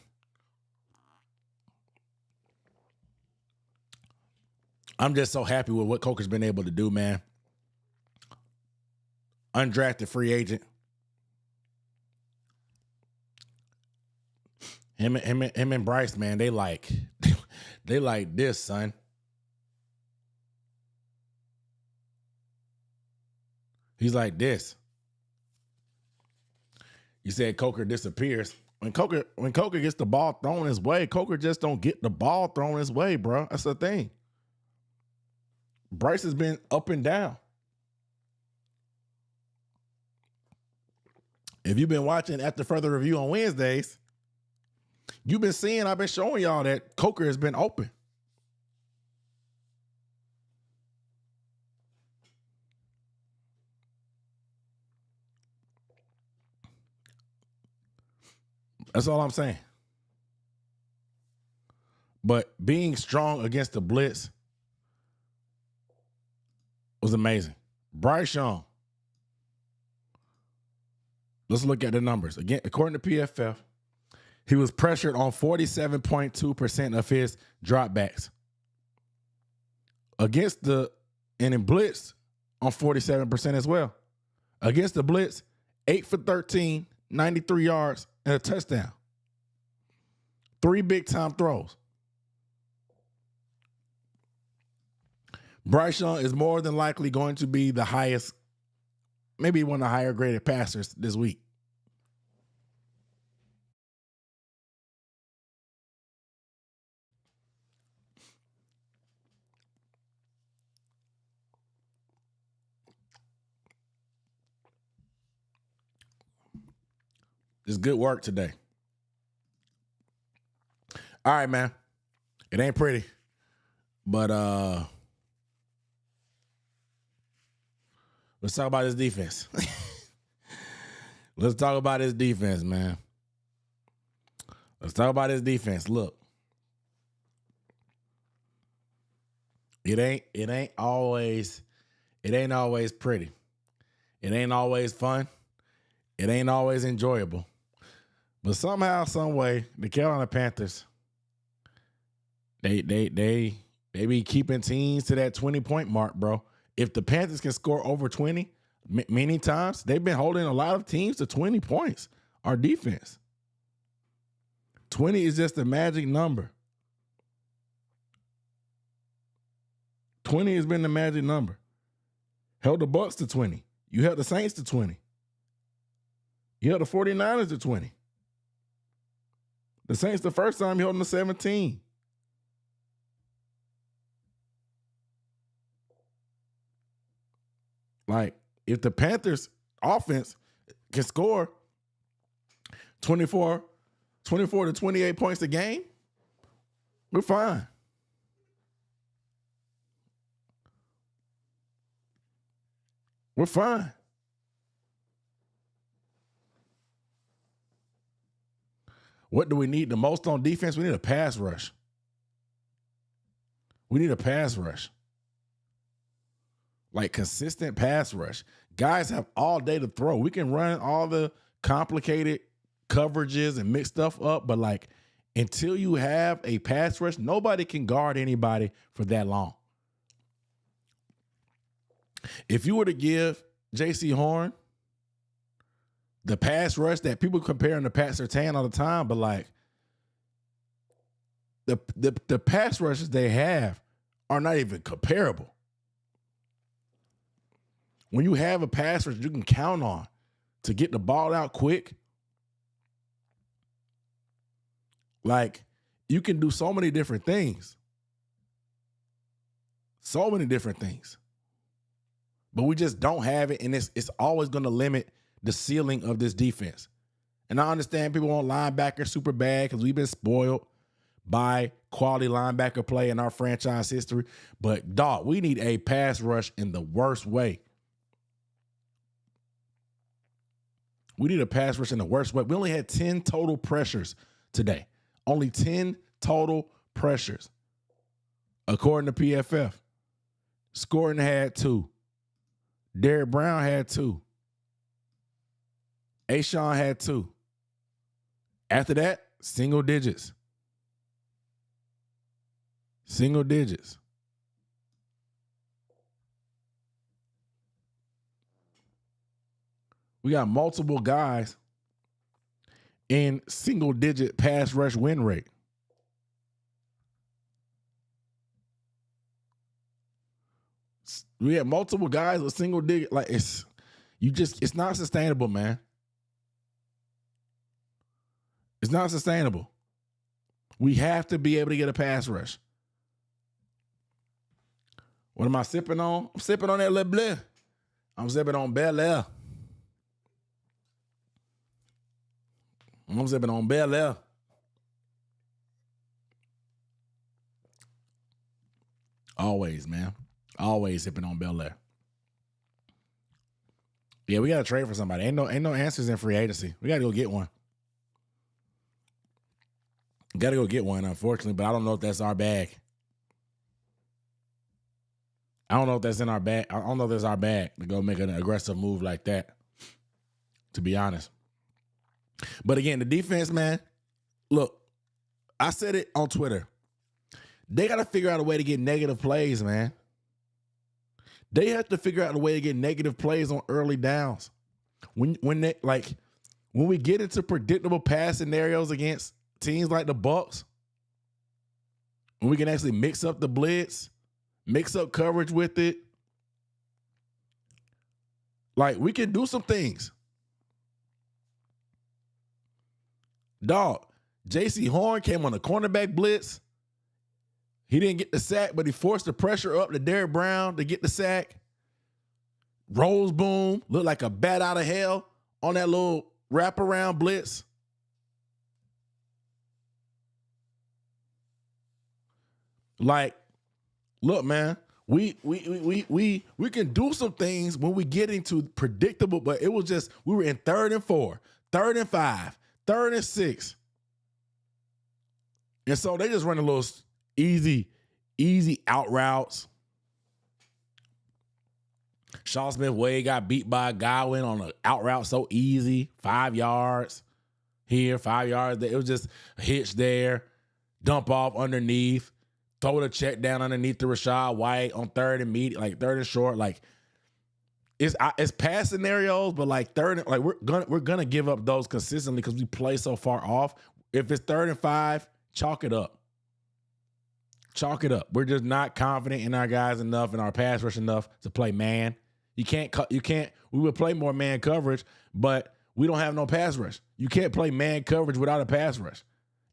I'm just so happy with what Coker's been able to do, man. Undrafted free agent. Him and Bryce, man, they like this, son. He's like this. You said Coker disappears. When Coker gets the ball thrown his way, Coker just don't get the ball thrown his way, bro. That's the thing. Bryce has been up and down. If you've been watching After Further Review on Wednesdays, you've been seeing, I've been showing y'all that Coker has been open. That's all I'm saying. But being strong against the blitz was amazing. Bryce Young. Let's look at the numbers. Again, according to PFF, he was pressured on 47.2% of his dropbacks. And in blitz on 47% as well. Against the blitz, 8 for 13, 93 yards, and a touchdown. 3 big-time throws. Bryce Young is more than likely going to be the highest, maybe one of the higher graded passers this week. It's good work today. All right, man. It ain't pretty, but let's talk about his defense. Let's talk about his defense, man. Let's talk about his defense. Look, it ain't always pretty. It ain't always fun. It ain't always enjoyable. But somehow, some way, the Carolina Panthers, they be keeping teams to that 20-point mark, bro. If the Panthers can score over 20 many times, they've been holding a lot of teams to 20 points. Our defense. 20 is just a magic number. 20 has been the magic number. Held the Bucs to 20. You held the Saints to 20. You held the 49ers to 20. The Saints, the first time, you held them to 17. Like, if the Panthers offense can score 24 to 28 points a game, we're fine. We're fine. What do we need the most on defense? We need a pass rush. We need a pass rush. Like consistent pass rush. Guys have all day to throw. We can run all the complicated coverages and mix stuff up, but like until you have a pass rush, nobody can guard anybody for that long. If you were to give J.C. Horn the pass rush that people compare him to Pat Surtain all the time, but like the pass rushes they have are not even comparable. When you have a pass rush you can count on to get the ball out quick, like you can do so many different things. So many different things. But we just don't have it, and it's always going to limit the ceiling of this defense. And I understand people want linebacker super bad because we've been spoiled by quality linebacker play in our franchise history. But, dog, we need a pass rush in the worst way. We need a pass rush in the worst way. We only had 10 total pressures today. Only 10 total pressures, according to PFF. Scoring had 2. Derrick Brown had 2. Ashawn had 2. After that, single digits. Single digits. We got multiple guys in single-digit pass rush win rate. We have multiple guys with single-digit. Like it's not sustainable, man. It's not sustainable. We have to be able to get a pass rush. What am I sipping on? I'm sipping on that Le Bleu. I'm sipping on Bel Air. I'm sipping on Bel Air. Always, man. Always sipping on Bel Air. Yeah, we got to trade for somebody. Ain't no answers in free agency. We got to go get one. Got to go get one, unfortunately, but I don't know if that's our bag. I don't know if that's in our bag. I don't know if that's our bag to go make an aggressive move like that, to be honest. But again, the defense, man, look, I said it on Twitter. They got to figure out a way to get negative plays, man. They have to figure out a way to get negative plays on early downs. When we get into predictable pass scenarios against teams like the Bucs, when we can actually mix up the blitz, mix up coverage with it, like we can do some things. Dog, J.C. Horn came on a cornerback blitz. He didn't get the sack, but he forced the pressure up to Derrick Brown to get the sack. Rose Boom looked like a bat out of hell on that little wraparound blitz. Like, look, man, we can do some things when we get into predictable, but it was just we were in 3rd and 4, 3rd and 5, 3rd and 6. And so they just run a little easy out routes. Sean Smith-Wade got beat by Godwin on an out route so easy. 5 yards here, 5 yards there. It was just a hitch there, dump off underneath, throw the check down underneath to Rachaad White on 3rd and medium, like 3rd and short. Like it's pass scenarios, but like 3rd and, like we're gonna give up those consistently because we play so far off. If it's 3rd and 5, chalk it up. Chalk it up. We're just not confident in our guys enough and our pass rush enough to play man. You can't. We would play more man coverage, but we don't have no pass rush. You can't play man coverage without a pass rush.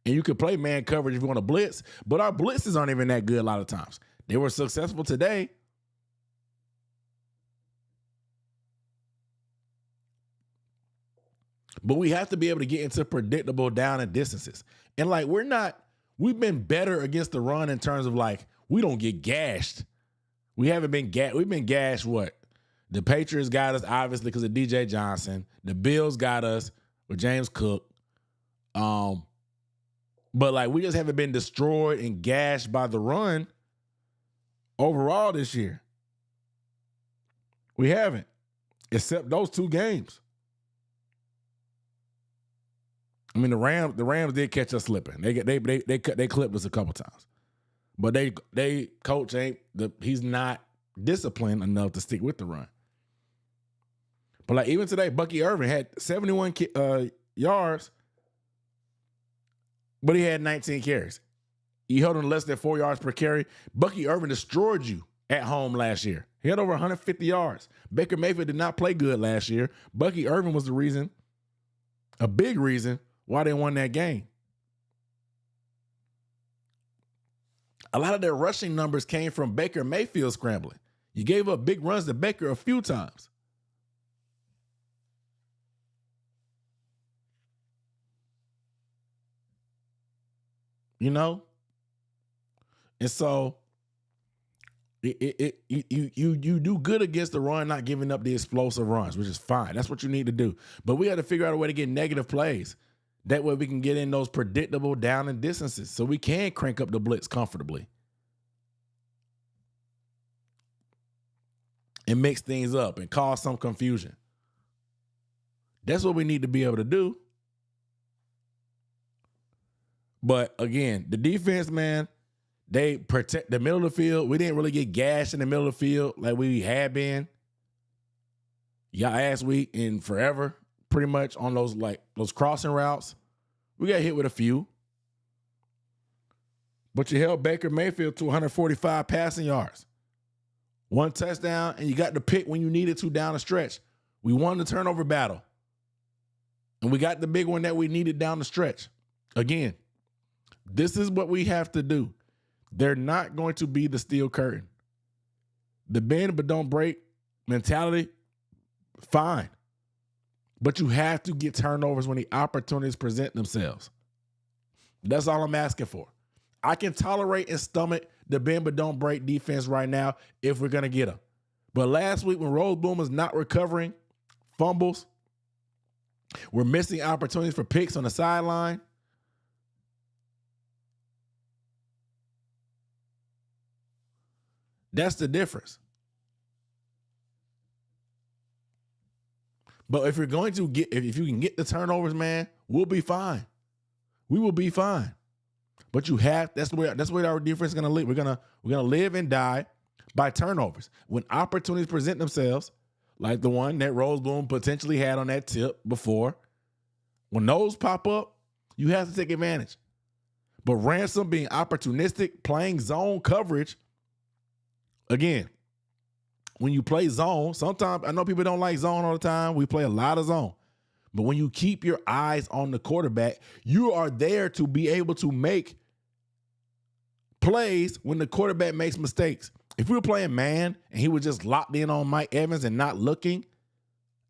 And you can play man coverage if you want to blitz, but our blitzes aren't even that good a lot of times. They were successful today. But we have to be able to get into predictable down and distances. And like we've been better against the run in terms of like we don't get gashed. We haven't been we've been gashed what? The Patriots got us obviously because of DJ Johnson. The Bills got us with James Cook. But like we just haven't been destroyed and gashed by the run overall this year. We haven't, except those 2 games. I mean, the Rams did catch us slipping. They clipped us a couple times, but they coach he's not disciplined enough to stick with the run. But like even today, Bucky Irvin had 71 yards, but he had 19 carries. He held him less than 4 yards per carry. Bucky Irvin destroyed you at home last year. He had over 150 yards. Baker Mayfield did not play good last year. Bucky Irvin was the reason, a big reason, why they won that game. A lot of their rushing numbers came from Baker Mayfield scrambling. You gave up big runs to Baker a few times. You know? And so you do good against the run, not giving up the explosive runs, which is fine. That's what you need to do. But we got to figure out a way to get negative plays. That way we can get in those predictable down and distances so we can crank up the blitz comfortably and mix things up and cause some confusion. That's what we need to be able to do. But again, the defense, man, they protect the middle of the field. We didn't really get gashed in the middle of the field like we had been last week and forever, pretty much on those crossing routes. We got hit with a few. But you held Baker Mayfield to 145 passing yards. 1 touchdown, and you got the pick when you needed to down the stretch. We won the turnover battle. And we got the big one that we needed down the stretch. Again, this is what we have to do. They're not going to be the steel curtain. The bend but don't break mentality, fine. But you have to get turnovers when the opportunities present themselves. That's all I'm asking for. I can tolerate and stomach the bend but don't break defense right now if we're going to get them. But last week when Roseboom was not recovering, fumbles, we're missing opportunities for picks on the sideline. That's the difference. But if you're going to if you can get the turnovers, man, we'll be fine. We will be fine. But you have that's where our defense is gonna live. We're gonna live and die by turnovers. When opportunities present themselves, like the one that Roseboom potentially had on that tip before, when those pop up, you have to take advantage. But Ransom being opportunistic, playing zone coverage. Again, when you play zone, sometimes I know people don't like zone all the time. We play a lot of zone. But when you keep your eyes on the quarterback, you are there to be able to make plays when the quarterback makes mistakes. If we were playing man and he was just locked in on Mike Evans and not looking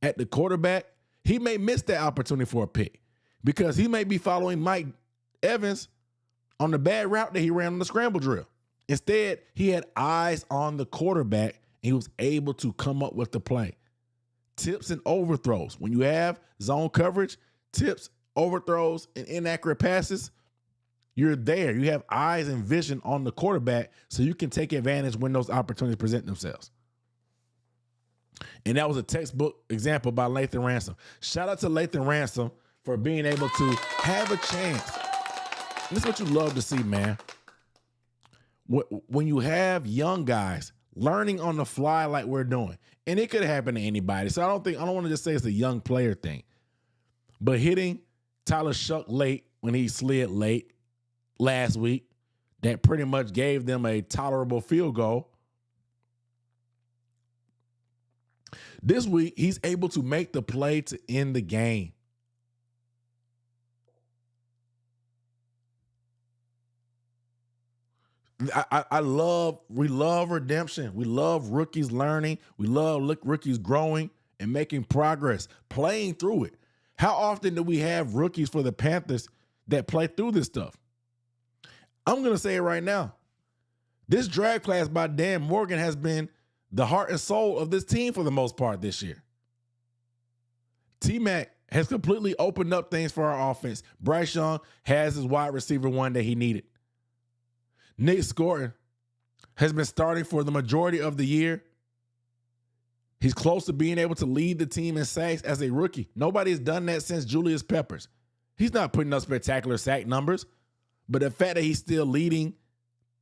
at the quarterback, he may miss that opportunity for a pick because he may be following Mike Evans on the bad route that he ran on the scramble drill. Instead, he had eyes on the quarterback and he was able to come up with the play. Tips and overthrows. When you have zone coverage, tips, overthrows, and inaccurate passes, you're there. You have eyes and vision on the quarterback so you can take advantage when those opportunities present themselves. And that was a textbook example by Lathan Ransom. Shout out to Lathan Ransom for being able to have a chance. This is what you love to see, man. When you have young guys learning on the fly like we're doing, and it could happen to anybody. So I don't want to just say it's a young player thing, but hitting Tyler Shuck late when he slid late last week, that pretty much gave them a tolerable field goal. This week, he's able to make the play to end the game. We love redemption. We love rookies learning. We love rookies growing and making progress, playing through it. How often do we have rookies for the Panthers that play through this stuff? I'm going to say it right now. This draft class by Dan Morgan has been the heart and soul of this team for the most part this year. T-Mac has completely opened up things for our offense. Bryce Young has his wide receiver one that he needed. Nick Scourton has been starting for the majority of the year. He's close to being able to lead the team in sacks as a rookie. Nobody has done that since Julius Peppers. He's not putting up spectacular sack numbers, but the fact that he's still leading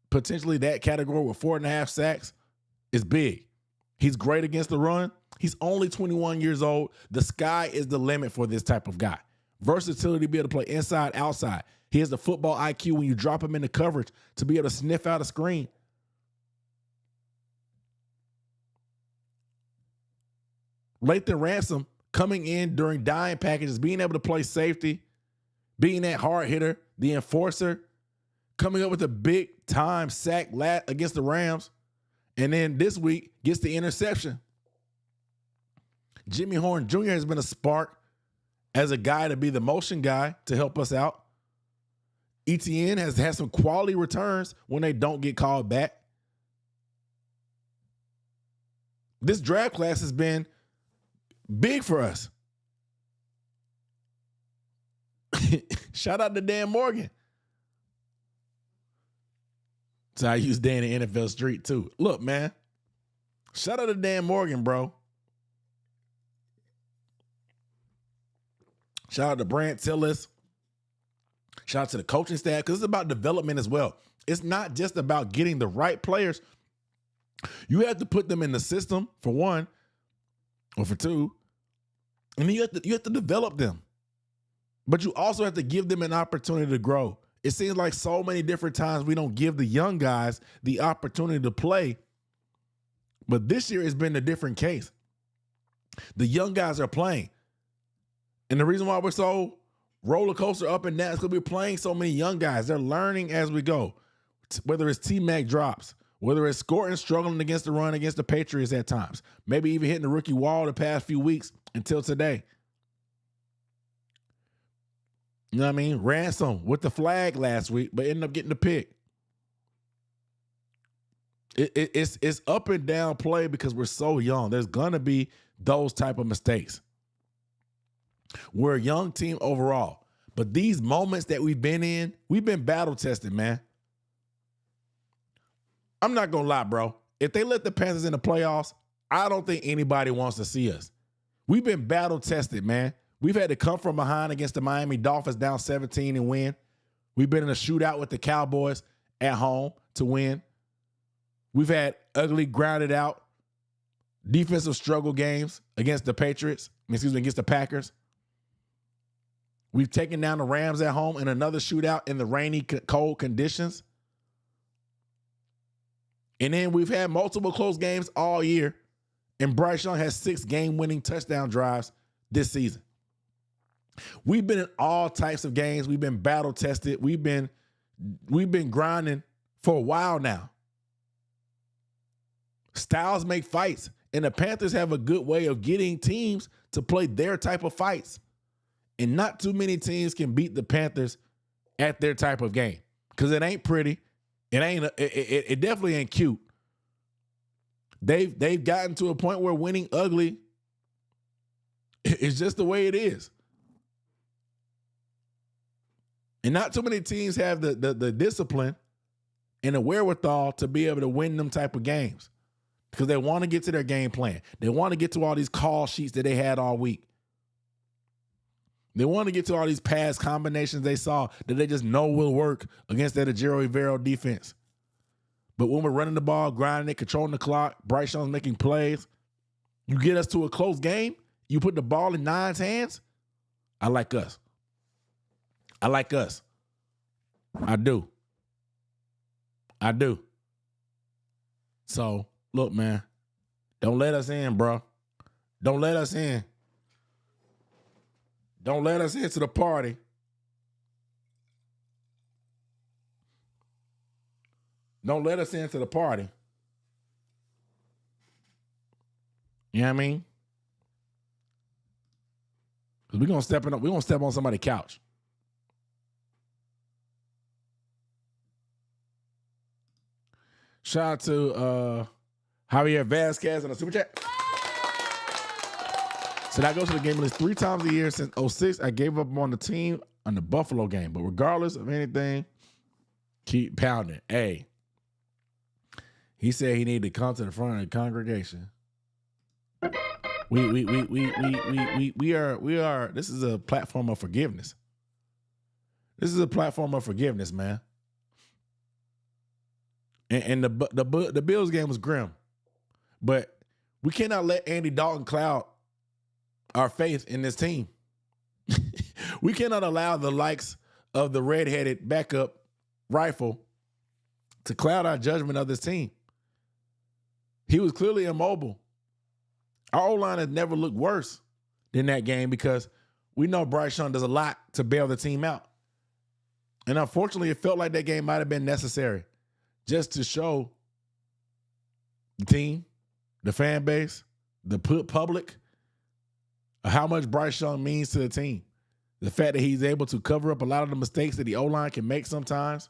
potentially that category with 4.5 sacks is big. He's great against the run. He's only 21 years old. The sky is the limit for this type of guy. Versatility to be able to play inside, outside. He has the football IQ when you drop him into coverage to be able to sniff out a screen. Lathan Ransom coming in during dime packages, being able to play safety, being that hard hitter, the enforcer, coming up with a big time sack against the Rams. And then this week gets the interception. Jimmy Horn Jr. has been a spark as a guy to be the motion guy to help us out. ETN has had some quality returns when they don't get called back. This draft class has been big for us. Shout out to Dan Morgan. So I use Dan in NFL Street too. Look, man. Shout out to Dan Morgan, bro. Shout out to Brant Tillis. Shout out to the coaching staff, because it's about development as well. It's not just about getting the right players. You have to put them in the system, for one, or for two, and then you have to develop them. But you also have to give them an opportunity to grow. It seems like so many different times we don't give the young guys the opportunity to play. But this year has been a different case. The young guys are playing. And the reason why we're so roller coaster up and down is because we're playing so many young guys. They're learning as we go. Whether it's T-Mac drops, whether it's Scourton struggling against the run against the Patriots at times, maybe even hitting the rookie wall the past few weeks until today. You know what I mean? Ransom with the flag last week, but ended up getting the pick. It's up and down play because we're so young. There's going to be those type of mistakes. We're a young team overall. But these moments that we've been battle tested, man. I'm not going to lie, bro. If they let the Panthers in the playoffs, I don't think anybody wants to see us. We've been battle tested, man. We've had to come from behind against the Miami Dolphins down 17 and win. We've been in a shootout with the Cowboys at home to win. We've had ugly, grounded out defensive struggle games against the against the Packers. We've taken down the Rams at home in another shootout in the rainy, cold conditions. And then we've had multiple close games all year. And Bryce Young has 6 game-winning touchdown drives this season. We've been in all types of games. We've been battle-tested. We've been grinding for a while now. Styles make fights. And the Panthers have a good way of getting teams to play their type of fights. And not too many teams can beat the Panthers at their type of game, because it ain't pretty. It definitely ain't cute. They've gotten to a point where winning ugly is just the way it is. And not too many teams have the discipline and the wherewithal to be able to win them type of games, because they want to get to their game plan. They want to get to all these call sheets that they had all week. They want to get to all these pass combinations they saw that they just know will work against that Ajero Rivero defense. But when we're running the ball, grinding it, controlling the clock, Bryce Young's making plays, you get us to a close game, you put the ball in Nine's hands, I like us. I like us. I do. So, look, man, don't let us in, bro. Don't let us in. Don't let us into the party. Don't let us into the party. You know what I mean? Because we're going to step on somebody's couch. Shout out to Javier Vasquez on the Super Chat. So I go to the game at least 3 times a year since '06. I gave up on the team on the Buffalo game. But regardless of anything, keep pounding. Hey, he said he needed to come to the front of the congregation. We are. This is a platform of forgiveness. This is a platform of forgiveness, man. And the Bills game was grim, but we cannot let Andy Dalton cloud our faith in this team. We cannot allow the likes of the redheaded backup rifle to cloud our judgment of this team. He was clearly immobile. Our O-line has never looked worse than that game because we know Bryce Young does a lot to bail the team out. And unfortunately, it felt like that game might have been necessary just to show the team, the fan base, the public, how much Bryce Young means to the team. The fact that he's able to cover up a lot of the mistakes that the O-line can make sometimes,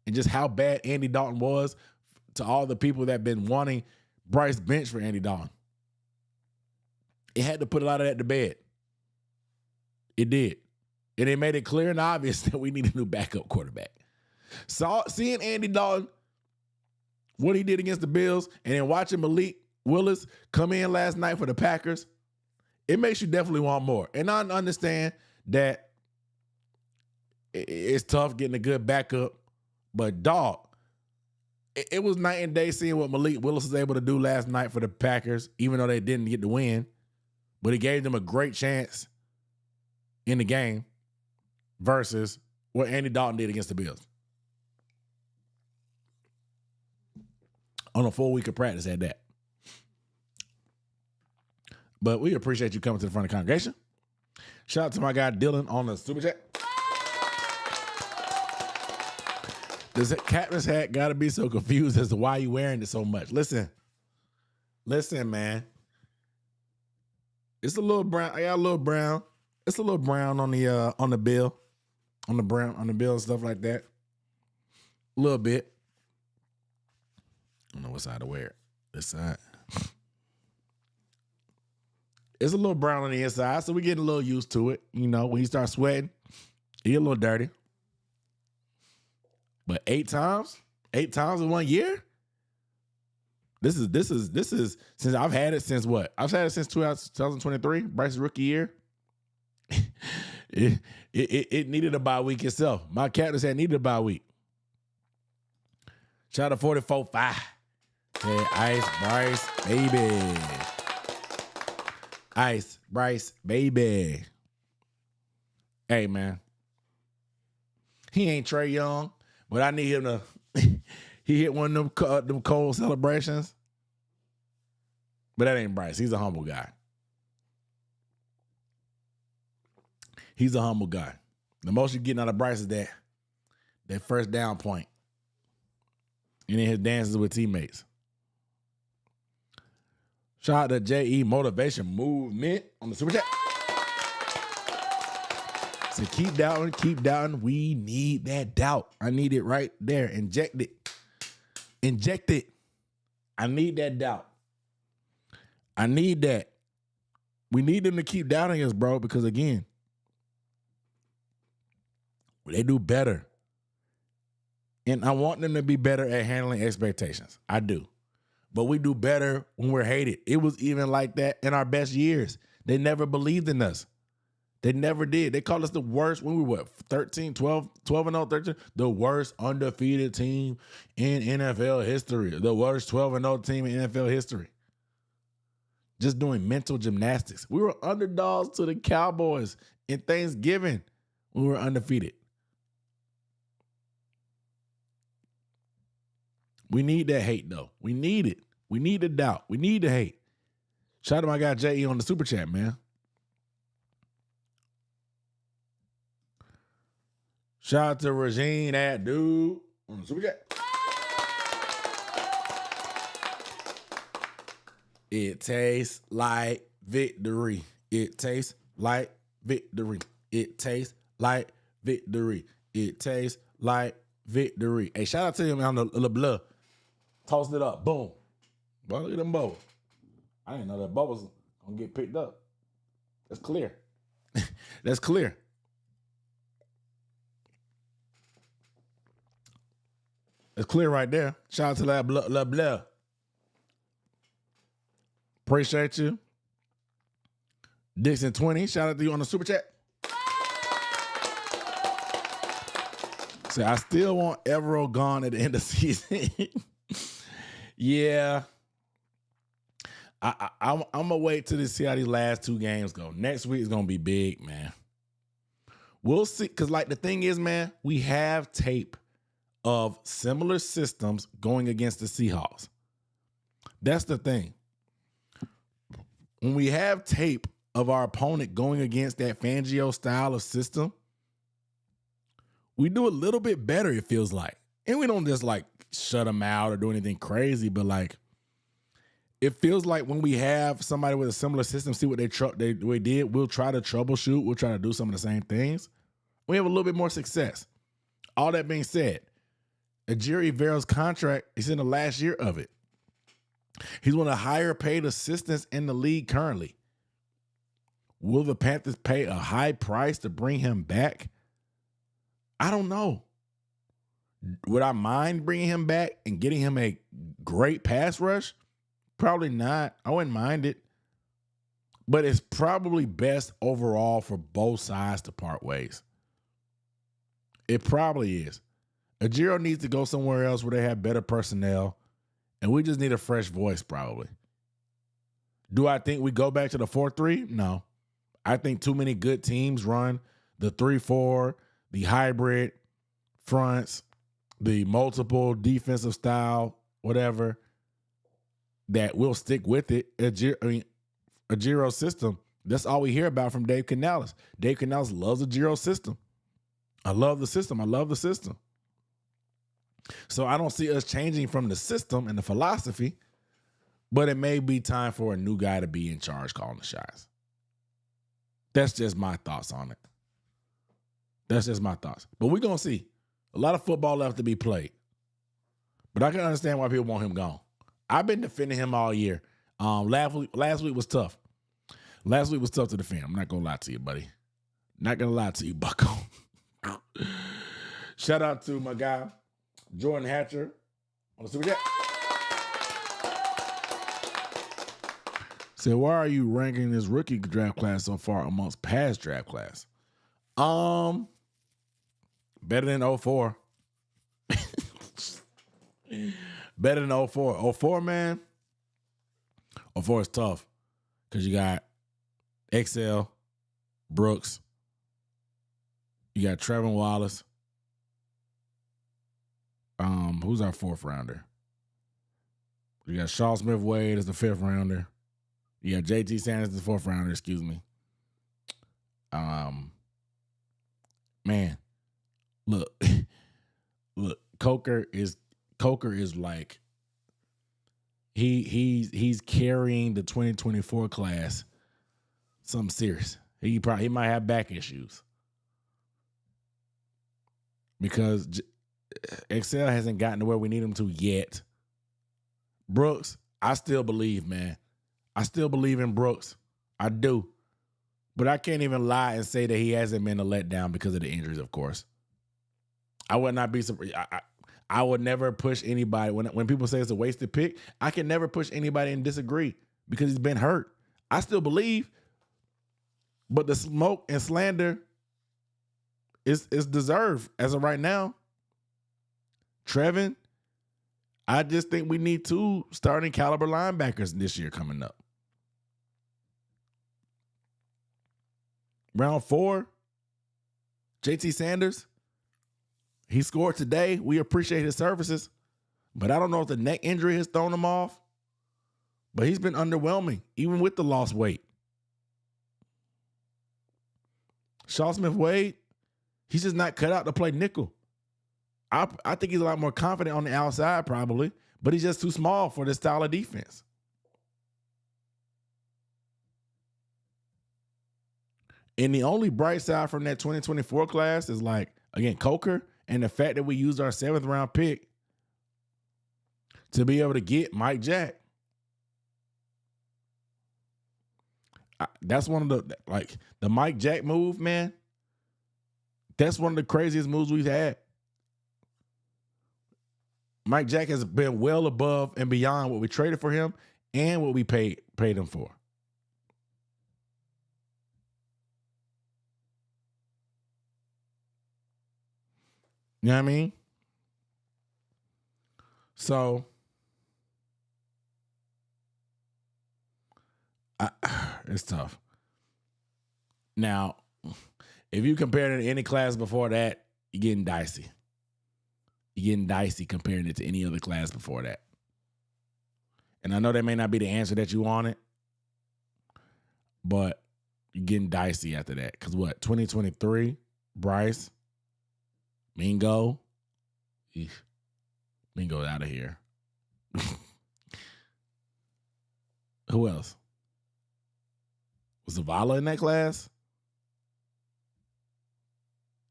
and just how bad Andy Dalton was to all the people that have been wanting Bryce bench for Andy Dalton. It had to put a lot of that to bed. It did. And it made it clear and obvious that we need a new backup quarterback. So seeing Andy Dalton, what he did against the Bills, and then watching Malik Willis come in last night for the Packers, it makes you definitely want more. And I understand that it's tough getting a good backup, but dog, it was night and day seeing what Malik Willis was able to do last night for the Packers, even though they didn't get the win. But it gave them a great chance in the game versus what Andy Dalton did against the Bills. On a 4-week of practice at that. But we appreciate you coming to the front of the congregation. Shout out to my guy Dylan on the Super Chat. Does captain's hat got to be so confused as to why you wearing it so much? Listen, man. It's a little brown. I got a little brown. It's a little brown on the bill, on the bill and stuff like that. A little bit. I don't know what side to wear it. This side. It's a little brown on the inside, so we're getting a little used to it. You know, when you start sweating, you get a little dirty. But 8 times in 1 year? This is since I've had it since what? I've had it since 2023, Bryce's rookie year. It needed a bye week itself. My captains had needed a bye week. Shout out to 44-5. Hey, Ice Bryce, baby. Ice Bryce, baby. Hey, man. He ain't Trey Young, but I need him to. He hit one of them cold celebrations. But that ain't Bryce. He's a humble guy. He's a humble guy. The most you're getting out of Bryce is that first down point. And then his dances with teammates. Shout out to J.E. Motivation Movement on the Super Chat. So keep doubting. We need that doubt. I need it right there. Inject it. I need that doubt. I need that. We need them to keep doubting us, bro, because again, they do better. And I want them to be better at handling expectations. I do. But we do better when we're hated. It was even like that in our best years. They never believed in us. They never did. They called us the worst when we were 12-0, the worst undefeated team in NFL history. The worst 12-0 team in NFL history. Just doing mental gymnastics. We were underdogs to the Cowboys in Thanksgiving when we were undefeated. We need that hate, though. We need it. We need the doubt. We need the hate. Shout out to my guy J.E. on the Super Chat, man. Shout out to Regine, that dude, on the Super Chat. It tastes like victory. It tastes like victory. It tastes like victory. It tastes like victory. Hey, shout out to him on the LeBlanc. Tossed it up. Boom. Well, look at them bubbles. I didn't know that bubbles gonna get picked up. That's clear. That's clear. It's clear right there. Shout out to that blah, blah. Appreciate you. Dixon 20, shout out to you on the super chat. So I still want Evero gone at the end of the season. Yeah. I'm going to wait till to see how these last 2 games go. Next week is going to be big, man. We'll see. Because, like, the thing is, man, we have tape of similar systems going against the Seahawks. That's the thing. When we have tape of our opponent going against that Fangio style of system, we do a little bit better, it feels like. And we don't just, like, shut them out or do anything crazy, but, like, it feels like when we have somebody with a similar system, see what they did, we'll try to troubleshoot. We'll try to do some of the same things. We have a little bit more success. All that being said, Ejiro Evero's contract is in the last year of it. He's one of the higher paid assistants in the league currently. Will the Panthers pay a high price to bring him back? I don't know. Would I mind bringing him back and getting him a great pass rush? Probably not. I wouldn't mind it. But it's probably best overall for both sides to part ways. It probably is. Ejiro needs to go somewhere else where they have better personnel, and we just need a fresh voice probably. Do I think we go back to the 4-3? No. I think too many good teams run the 3-4, the hybrid fronts, the multiple defensive style, whatever, that will stick with it. Ejiro's system, that's all we hear about from Dave Canales. Dave Canales loves Ejiro's system. I love the system. I love the system. So I don't see us changing from the system and the philosophy, but it may be time for a new guy to be in charge calling the shots. That's just my thoughts on it. That's just my thoughts. But we're going to see. A lot of football left to be played. But I can understand why people want him gone. I've been defending him all year. Last week was tough. Last week was tough to defend. I'm not going to lie to you, buddy. Not going to lie to you, bucko. Shout out to my guy, Jordan Hatcher. On the Super Chat. Said, why are you ranking this rookie draft class so far amongst past draft class? Better than 04. Better than 04. 04, man. 04 is tough because you got XL, Brooks, you got Trevor Wallace. Who's our 4th rounder? You got Shaw Smith-Wade as the 5th rounder. You got JT Sanders as the 4th rounder, excuse me. Man, look, Coker is like he's carrying the 2024 class something serious. He might have back issues because Excel hasn't gotten to where we need him to yet. Brooks, I still believe, man. I still believe in Brooks. I do. But I can't even lie and say that he hasn't been a letdown because of the injuries, of course. I would not be surprised. I would never push anybody. When people say it's a wasted pick, I can never push anybody and disagree because he's been hurt. I still believe, but the smoke and slander is deserved as of right now. Trevin, I just think we need 2 starting caliber linebackers this year coming up. Round 4, JT Sanders, he scored today. We appreciate his services, but I don't know if the neck injury has thrown him off, but he's been underwhelming, even with the lost weight. Shaw Smith-Wade, he's just not cut out to play nickel. I think he's a lot more confident on the outside probably, but he's just too small for this style of defense. And the only bright side from that 2024 class is like, again, Coker and the fact that we used our 7th round pick to be able to get Mike Jack. That's one of the Mike Jack move, man. That's one of the craziest moves we've had. Mike Jack has been well above and beyond what we traded for him and what we paid him for. You know what I mean? So it's tough. Now, if you compare it to any class before that, you're getting dicey. You're getting dicey comparing it to any other class before that. And I know that may not be the answer that you wanted, but you're getting dicey after that. Because what, 2023, Bryce, Mingo, Mingo's out of here. Who else? Was Zavala in that class?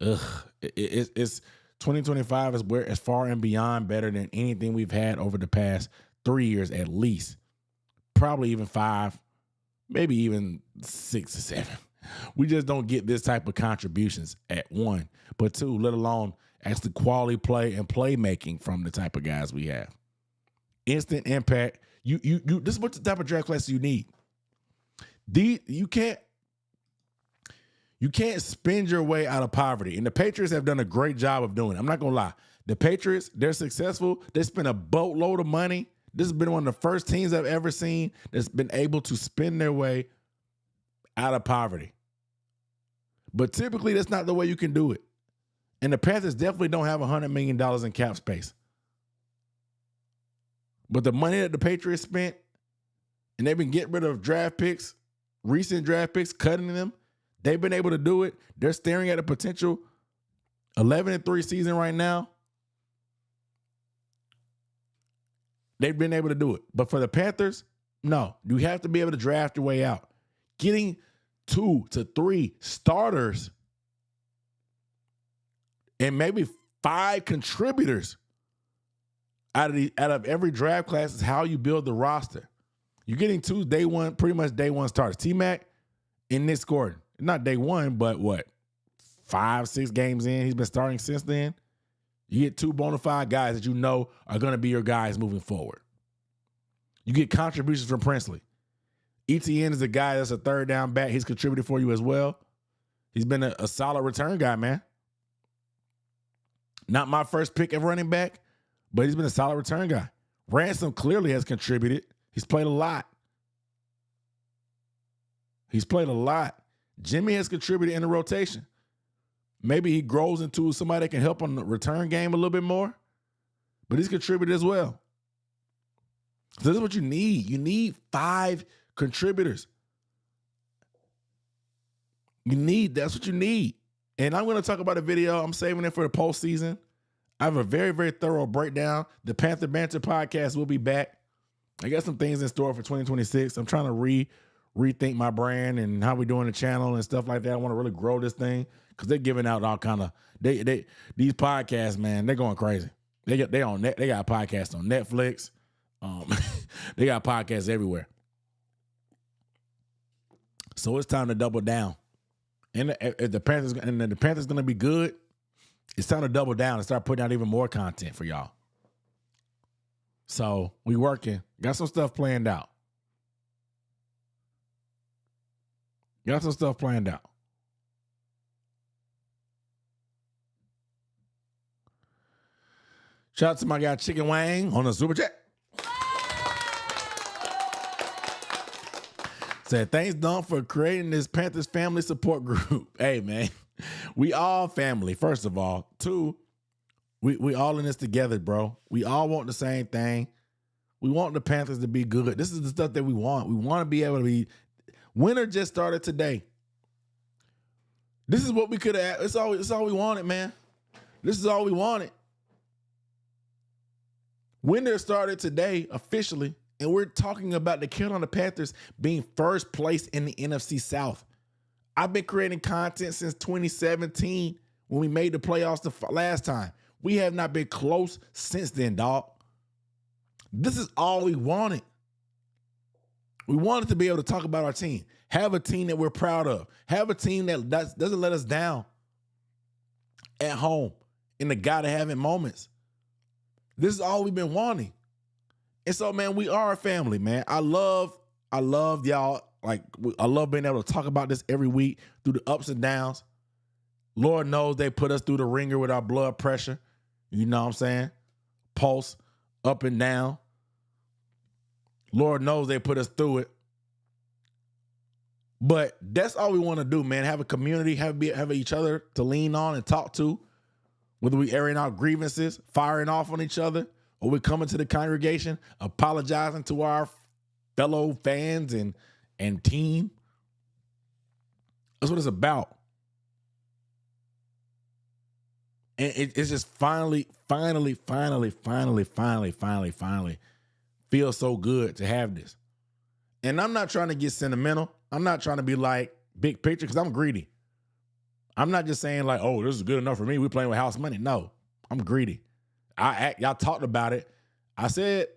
Ugh. It's 2025 is where it's far and beyond better than anything we've had over the past 3 years at least. Probably even 5, maybe even 6 or 7. We just don't get this type of contributions at 1, but 2, let alone actually quality play and playmaking from the type of guys we have. Instant impact. You this is what the type of draft class you need. You can't spend your way out of poverty. And the Patriots have done a great job of doing it. I'm not going to lie. The Patriots, they're successful. They spent a boatload of money. This has been one of the first teams I've ever seen that's been able to spend their way out of poverty. But typically, that's not the way you can do it. And the Panthers definitely don't have $100 million in cap space. But the money that the Patriots spent, and they've been getting rid of draft picks, recent draft picks, cutting them, they've been able to do it. They're staring at a potential 11-3 season right now. They've been able to do it. But for the Panthers, no. You have to be able to draft your way out. Getting 2 to 3 starters and maybe 5 contributors out of every draft class is how you build the roster. You're getting 2 pretty much day one starters. T-Mac and Nick Gordon. Not day one, but what? 5, 6 games in. He's been starting since then. You get 2 bona fide guys that you know are going to be your guys moving forward. You get contributions from Princely. ETN is a guy that's a third down back. He's contributed for you as well. He's been a solid return guy, man. Not my first pick of running back, but he's been a solid return guy. Ransom clearly has contributed. He's played a lot. Jimmy has contributed in the rotation. Maybe he grows into somebody that can help on the return game a little bit more, but he's contributed as well. So this is what you need. You need 5 contributors. That's what you need. And I'm going to talk about a video. I'm saving it for the postseason. I have a very, very thorough breakdown. The Panther Banter podcast will be back. I got some things in store for 2026. I'm trying to rethink my brand and how we're doing the channel and stuff like that. I want to really grow this thing because they're giving out all kind of these podcasts, man. They're going crazy. They got podcasts on Netflix. They got podcasts everywhere. So it's time to double down. And if the Panthers going to be good, it's time to double down and start putting out even more content for y'all. So we working. Got some stuff planned out. Shout out to my guy Chicken Wang on the Super Chat. Said, thanks, Don, for creating this Panthers family support group. Hey, man, we all family, first of all. 2, we all in this together, bro. We all want the same thing. We want the Panthers to be good. This is the stuff that we want. We want to be able to be. Winter just started today. This is what we could have. It's all we wanted, man. This is all we wanted. Winter started today officially. And we're talking about the Carolina Panthers being first place in the NFC South. I've been creating content since 2017 when we made the playoffs the last time. We have not been close since then, dog. This is all we wanted. We wanted to be able to talk about our team, have a team that we're proud of, have a team that doesn't let us down at home in the gotta-have-it moments. This is all we've been wanting. And so, man, we are a family, man. I love y'all. Like, I love being able to talk about this every week through the ups and downs. Lord knows they put us through the ringer with our blood pressure. You know what I'm saying? Pulse up and down. Lord knows they put us through it. But that's all we want to do, man. Have a community, have each other to lean on and talk to. Whether we airing out grievances, firing off on each other, or we're coming to the congregation, apologizing to our fellow fans and team. That's what it's about. And it's just finally feels so good to have this. And I'm not trying to get sentimental. I'm not trying to be like big picture because I'm greedy. I'm not just saying like, oh, this is good enough for me. We're playing with house money. No, I'm greedy. Y'all talked about it. I said,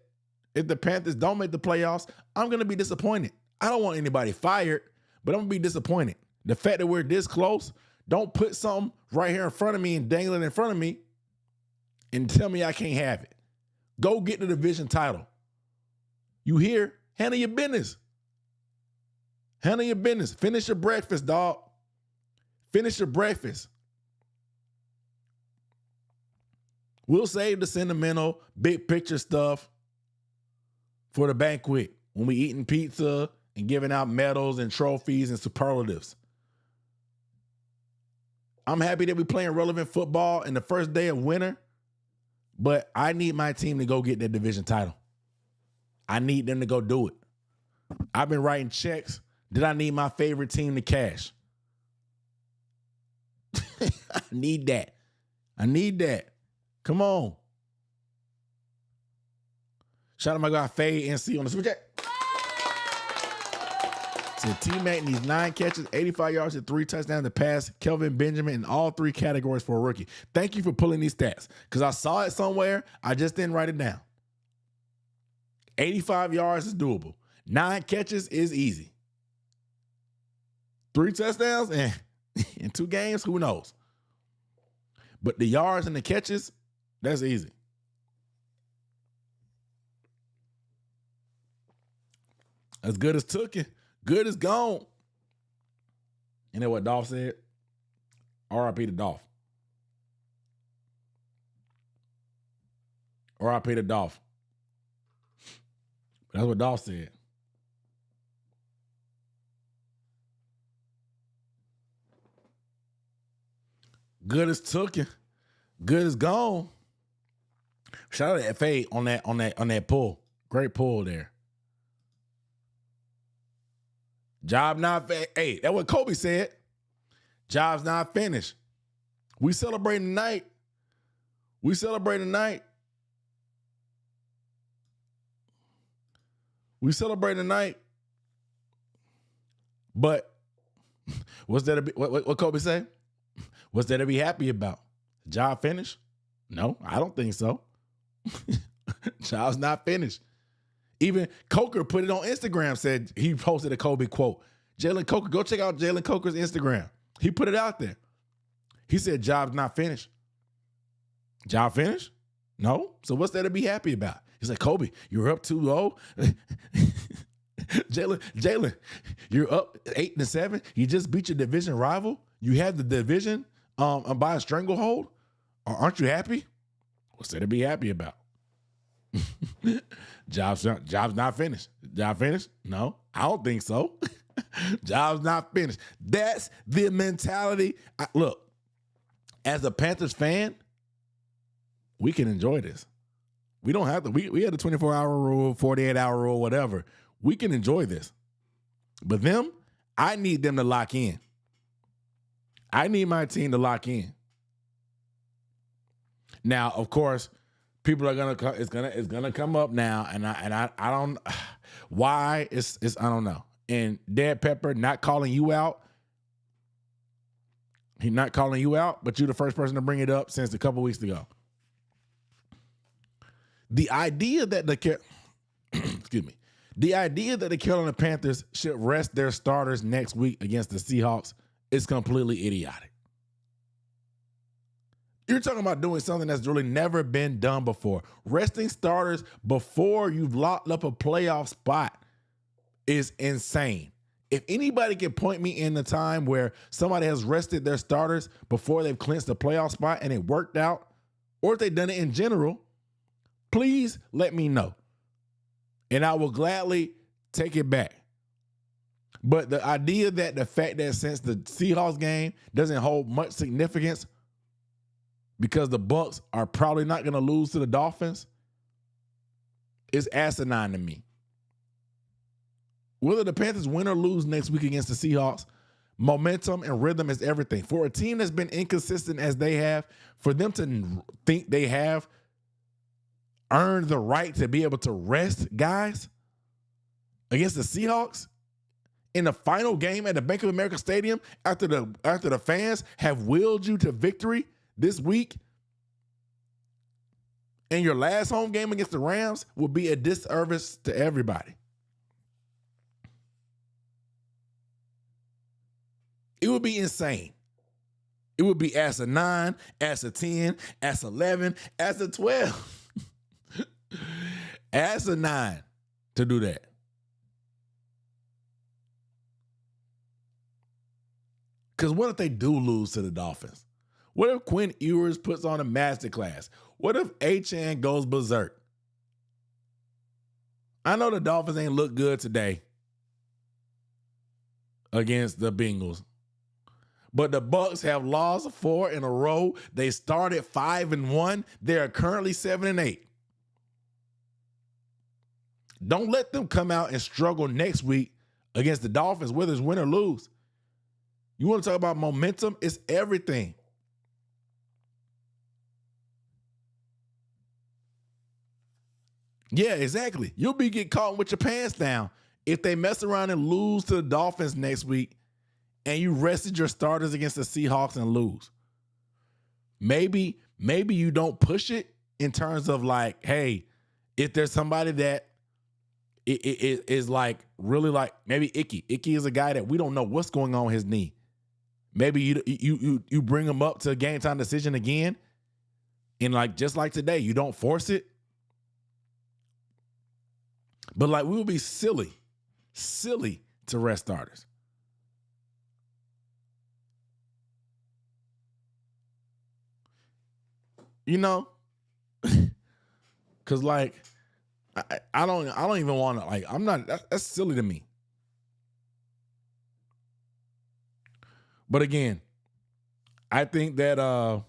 if the Panthers don't make the playoffs, I'm going to be disappointed. I don't want anybody fired, but I'm going to be disappointed. The fact that we're this close, don't put something right here in front of me and dangle it in front of me and tell me I can't have it. Go get the division title. You hear? Handle your business. Handle your business. Finish your breakfast, dog. Finish your breakfast. We'll save the sentimental, big picture stuff for the banquet when we eating pizza and giving out medals and trophies and superlatives. I'm happy that we're playing relevant football in the first day of winter, but I need my team to go get that division title. I need them to go do it. I've been writing checks. Did I need my favorite team to cash? I need that. I need that. Come on. Shout out to my guy Fade NC on the Super Chat. Said T-Mac needs 9 catches, 85 yards, and 3 touchdowns to pass Kelvin Benjamin in all 3 categories for a rookie. Thank you for pulling these stats because I saw it somewhere. I just didn't write it down. 85 yards is doable. 9 catches is easy. 3 touchdowns and in 2 games, who knows? But the yards and the catches, that's easy. As good as took it, good as gone. You know what Dolph said? R.I.P. to Dolph. R.I.P. to Dolph. That's what Dolph said. Good as took it, good as gone. Shout out to FA on that pull. Great pull there. Job not hey, that's what Kobe said. Job's not finished. We celebrating tonight. We celebrating tonight. We celebrating tonight. But what's there to be? What Kobe say? What's there to be happy about? Job finished? No, I don't think so. Job's not finished. Even Coker put it on Instagram, said he posted a Kobe quote. Jalen Coker, go check out Jalen Coker's Instagram. He put it out there. He said, job's not finished. Job finished? No. So what's there to be happy about? He's like, Kobe, you're up 2-0. Jalen, you're up 8-7. You just beat your division rival. You had the division by a stranglehold. Aren't you happy? What's there to be happy about? Job's not finished. Job finished? No, I don't think so. Job's not finished. That's the mentality. Look, as a Panthers fan, we can enjoy this. We don't have to. We had a 24-hour rule, 48-hour rule, whatever. We can enjoy this. But them, I need them to lock in. I need my team to lock in. Now, of course, people are gonna it's gonna come up now, and I don't why it's I don't know. And Dead Pepper not calling you out. He's not calling you out, but you're the first person to bring it up since a couple weeks ago. The idea that excuse me, The idea that the Carolina Panthers should rest their starters next week against the Seahawks is completely idiotic. You're talking about doing something that's really never been done before. Resting starters before you've locked up a playoff spot is insane. If anybody can point me in the time where somebody has rested their starters before they've clinched a playoff spot and it worked out, or if they've done it in general, please let me know. And I will gladly take it back. But the idea that the fact that since the Seahawks game doesn't hold much significance because the Bucs are probably not going to lose to the Dolphins is asinine to me. Whether the Panthers win or lose next week against the Seahawks, momentum and rhythm is everything. For a team that's been inconsistent as they have, for them to think they have earned the right to be able to rest guys against the Seahawks in the final game at the Bank of America Stadium after the fans have willed you to victory this week, and your last home game against the Rams will be a disservice to everybody. It would be insane. It would be as a 9, as a 10, as 11, as a 12. As a 9 to do that. Because what if they do lose to the Dolphins? What if Quinn Ewers puts on a masterclass? What if Achane goes berserk? I know the Dolphins ain't look good today against the Bengals. But the Bucs have lost 4 in a row. They started 5-1. They are currently 7-8. Don't let them come out and struggle next week against the Dolphins, whether it's win or lose. You want to talk about momentum? It's everything. Yeah, exactly. You'll be getting caught with your pants down if they mess around and lose to the Dolphins next week and you rested your starters against the Seahawks and lose. Maybe you don't push it in terms of like, hey, if there's somebody that is like really like maybe Icky. Icky is a guy that we don't know what's going on with his knee. Maybe you bring him up to a game time decision again, and like just like today, you don't force it. But like we would be silly to rest starters. You know, because like I don't even want to like I'm not that's silly to me. But again, I think that the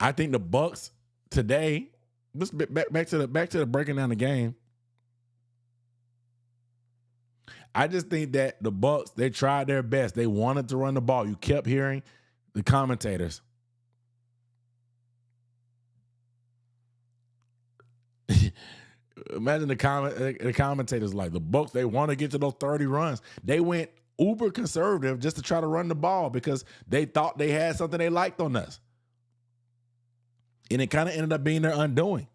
Bucs today. Just back to the breaking down the game. I just think that the Bucs, they tried their best. They wanted to run the ball. You kept hearing the commentators. Imagine the commentators like the Bucs, they want to get to those 30 runs. They went uber conservative just to try to run the ball because they thought they had something they liked on us. And it kind of ended up being their undoing.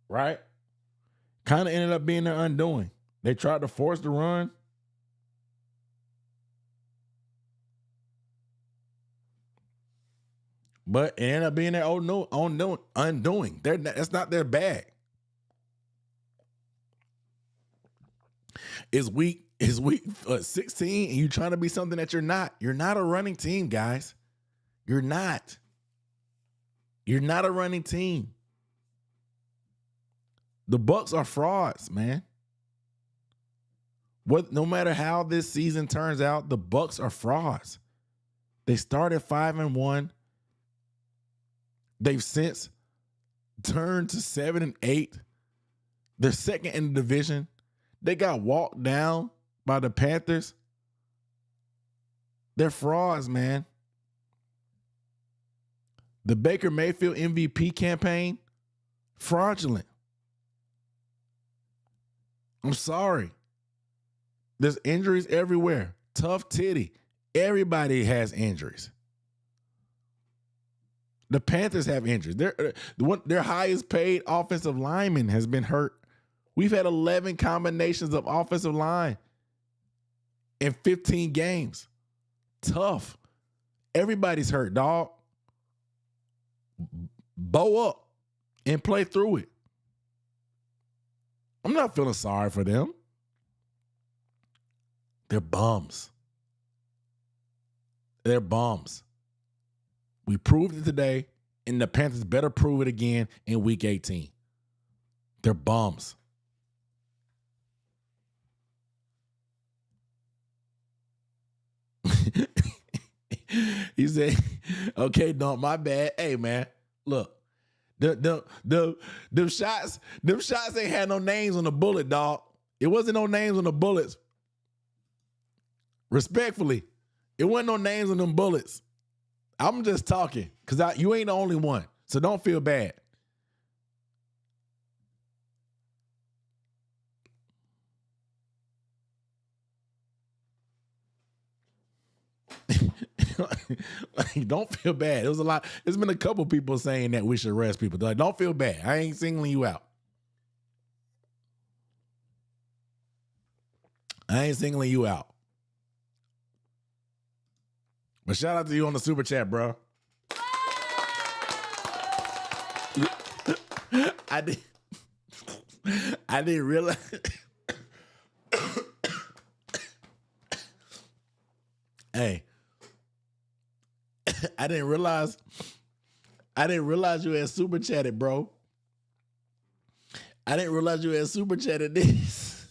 Right? Kind of ended up being their undoing. They tried to force the run. But it ended up being their undoing. That's not their bag. It's week 16 and you're trying to be something that you're not. You're not a running team, guys. You're not. You're not a running team. The Bucs are frauds, man. No matter how this season turns out, the Bucs are frauds. They started 5-1. They've since turned to 7-8. They're second in the division. They got walked down by the Panthers. They're frauds, man. The Baker Mayfield MVP campaign, fraudulent. I'm sorry. There's injuries everywhere. Tough titty. Everybody has injuries. The Panthers have injuries. Their highest paid offensive lineman has been hurt. We've had 11 combinations of offensive line in 15 games. Tough. Everybody's hurt, dog. Bow up and play through it. I'm not feeling sorry for them. They're bums. They're bums. We proved it today, and the Panthers better prove it again in Week 18. They're bums. He said, okay, don't, my bad. Hey, man, look, them shots ain't had no names on the bullet, dog. It wasn't no names on the bullets. Respectfully, it wasn't no names on them bullets. I'm just talking because you ain't the only one, so don't feel bad. Like, don't feel bad. It was a lot. There's been a couple people saying that we should arrest people. They're like, don't feel bad. I ain't singling you out. I ain't singling you out. But shout out to you on the super chat, bro. I didn't realize. Hey, I didn't realize you had super chatted, bro. I didn't realize you had super chatted this.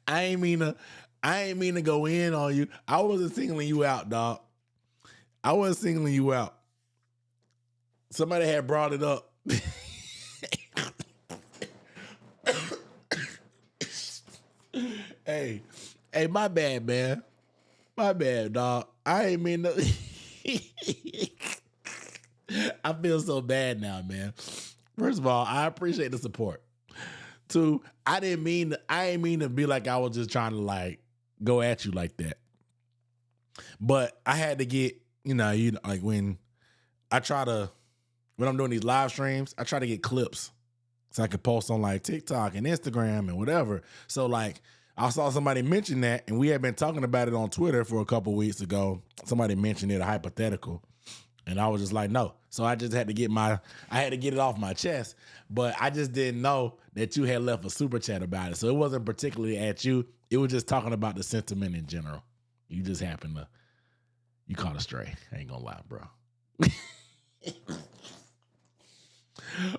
I ain't mean to go in on you. I wasn't singling you out, dog. I wasn't singling you out. Somebody had brought it up. Hey, my bad, man. My bad, dog. I ain't mean to. I feel so bad now, man. First of all, I appreciate the support. Two, I ain't mean to be like I was just trying to like go at you like that. But I had to get, like when I'm doing these live streams, I try to get clips so I could post on like TikTok and Instagram and whatever. So like I saw somebody mention that, and we had been talking about it on Twitter for a couple weeks ago. Somebody mentioned it, a hypothetical, and I was just like, no. So I just had to get it off my chest, but I just didn't know that you had left a super chat about it. So it wasn't particularly at you. It was just talking about the sentiment in general. You just happened to, you caught a stray. I ain't gonna lie, bro.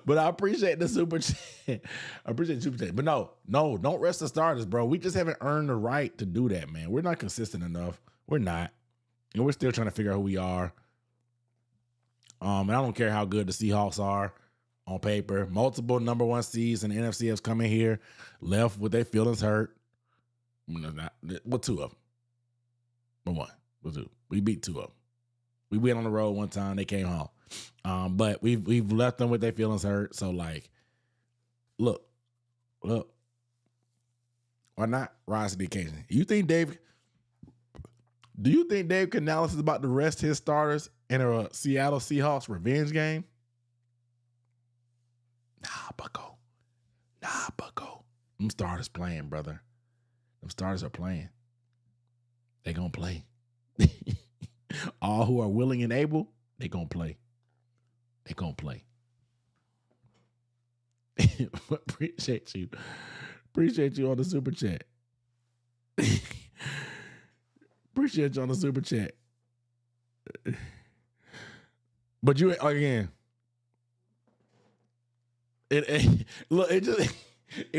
But I appreciate the super chat. I appreciate the super chat. But no, don't rest the starters, bro. We just haven't earned the right to do that, man. We're not consistent enough. We're not. And we're still trying to figure out who we are. And I don't care how good the Seahawks are on paper. Multiple number one seeds in the NFC have come in here, left with their feelings hurt. Well, two of them. But one. Well, two. We beat two of them. We went on the road one time. They came home. But we've left them with their feelings hurt. So like, look, why not rise to the occasion? Do you think Dave Canales is about to rest his starters in a Seattle Seahawks revenge game? Nah, bucko. Them starters playing, brother. Them starters are playing. They gonna play. All who are willing and able, they gonna play. They gonna play. Appreciate you. Appreciate you on the super chat. Appreciate you on the super chat. But you again. It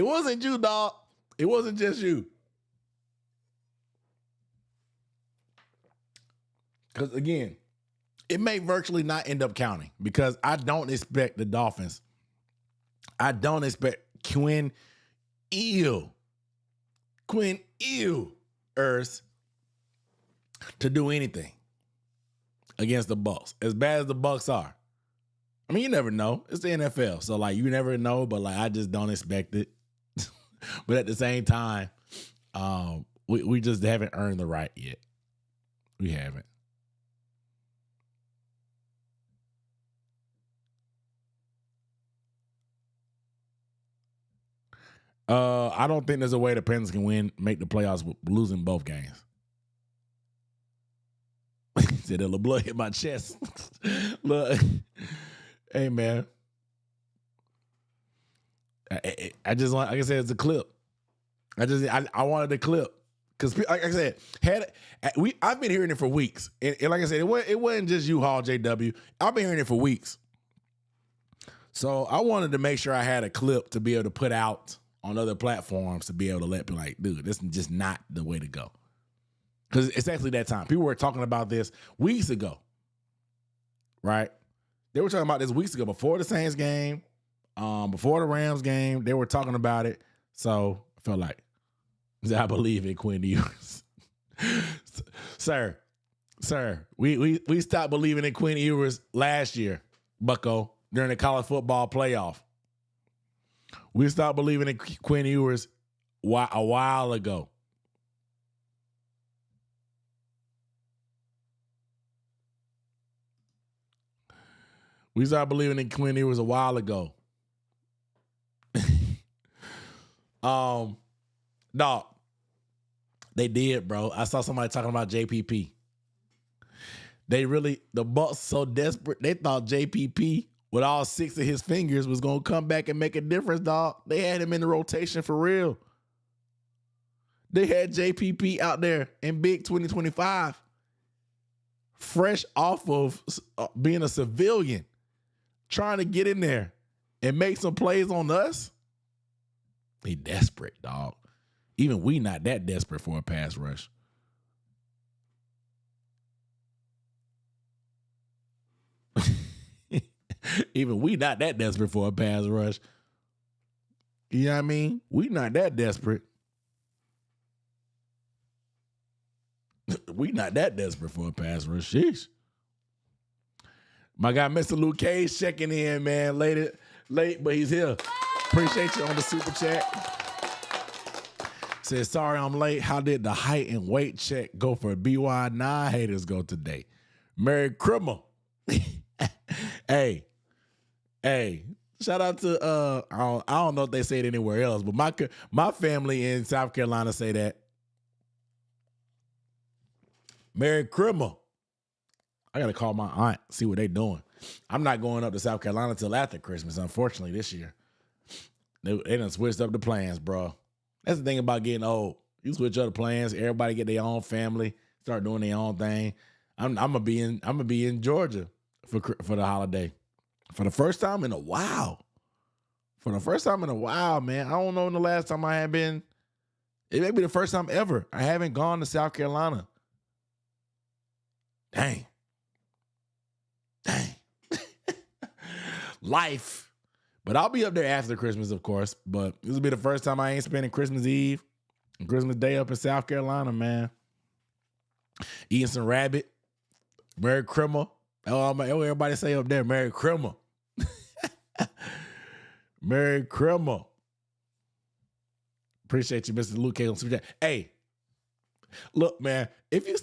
wasn't you, dog. It wasn't just you. Because again, it may virtually not end up counting because I don't expect the Dolphins. I don't expect Quinn Ewers to do anything against the Bucs. As bad as the Bucs are. I mean, you never know. It's the NFL. So, like, you never know, but, like, I just don't expect it. But at the same time, we just haven't earned the right yet. We haven't. I don't think there's a way the Panthers can make the playoffs with losing both games. Said a little blood hit my chest. Look, hey man, I just want, like I said, it's a clip. I wanted the clip because, like I said, I've been hearing it for weeks, and like I said, it wasn't just you, Hall JW. I've been hearing it for weeks, so I wanted to make sure I had a clip to be able to put out on other platforms to be able to let people like, dude, this is just not the way to go. Because it's actually that time. People were talking about this weeks ago, right? They were talking about this weeks ago before the Saints game, before the Rams game. They were talking about it. So I felt like, I believe in Quinn Ewers. Sir, we stopped believing in Quinn Ewers last year, Bucko, during the college football playoff. We stopped believing in Quinn Ewers a while ago. We started believing in Quinn Ewers a while ago. Dog, they did, bro. I saw somebody talking about JPP. The Bucs so desperate, they thought JPP with all 6 of his fingers was going to come back and make a difference, dog. They had him in the rotation for real. They had JPP out there in big 2025, fresh off of being a civilian, trying to get in there and make some plays on us. They desperate, dog. Even we not that desperate for a pass rush. Even we not that desperate for a pass rush. You know what I mean? We not that desperate. We not that desperate for a pass rush. Sheesh. My guy, Mr. Luke Cage, checking in, man. Late, but he's here. Appreciate you on the super chat. Says, sorry I'm late. How did the height and weight check go for BY9 haters go today? Merry Christmas. Hey. Shout out to I don't know if they say it anywhere else, but my family in South Carolina say that. Merry Christmas. I gotta call my aunt, see what they doing. I'm not going up to South Carolina till after Christmas, unfortunately, this year. They done switched up the plans, bro. That's the thing about getting old. You switch up the plans, everybody get their own family, start doing their own thing. I'm gonna be in Georgia for the holiday. For the first time in a while. Man. I don't know when the last time I had been. It may be the first time ever. I haven't gone to South Carolina. Dang. Life. But I'll be up there after Christmas, of course. But this will be the first time I ain't spending Christmas Eve and Christmas Day up in South Carolina, man. Eating some rabbit. Merry Christmas. Oh, everybody say up there, Merry Christmas. Merry Christmas. Appreciate you, Mr. Luke K. on Super Chat. Hey, look, man, if you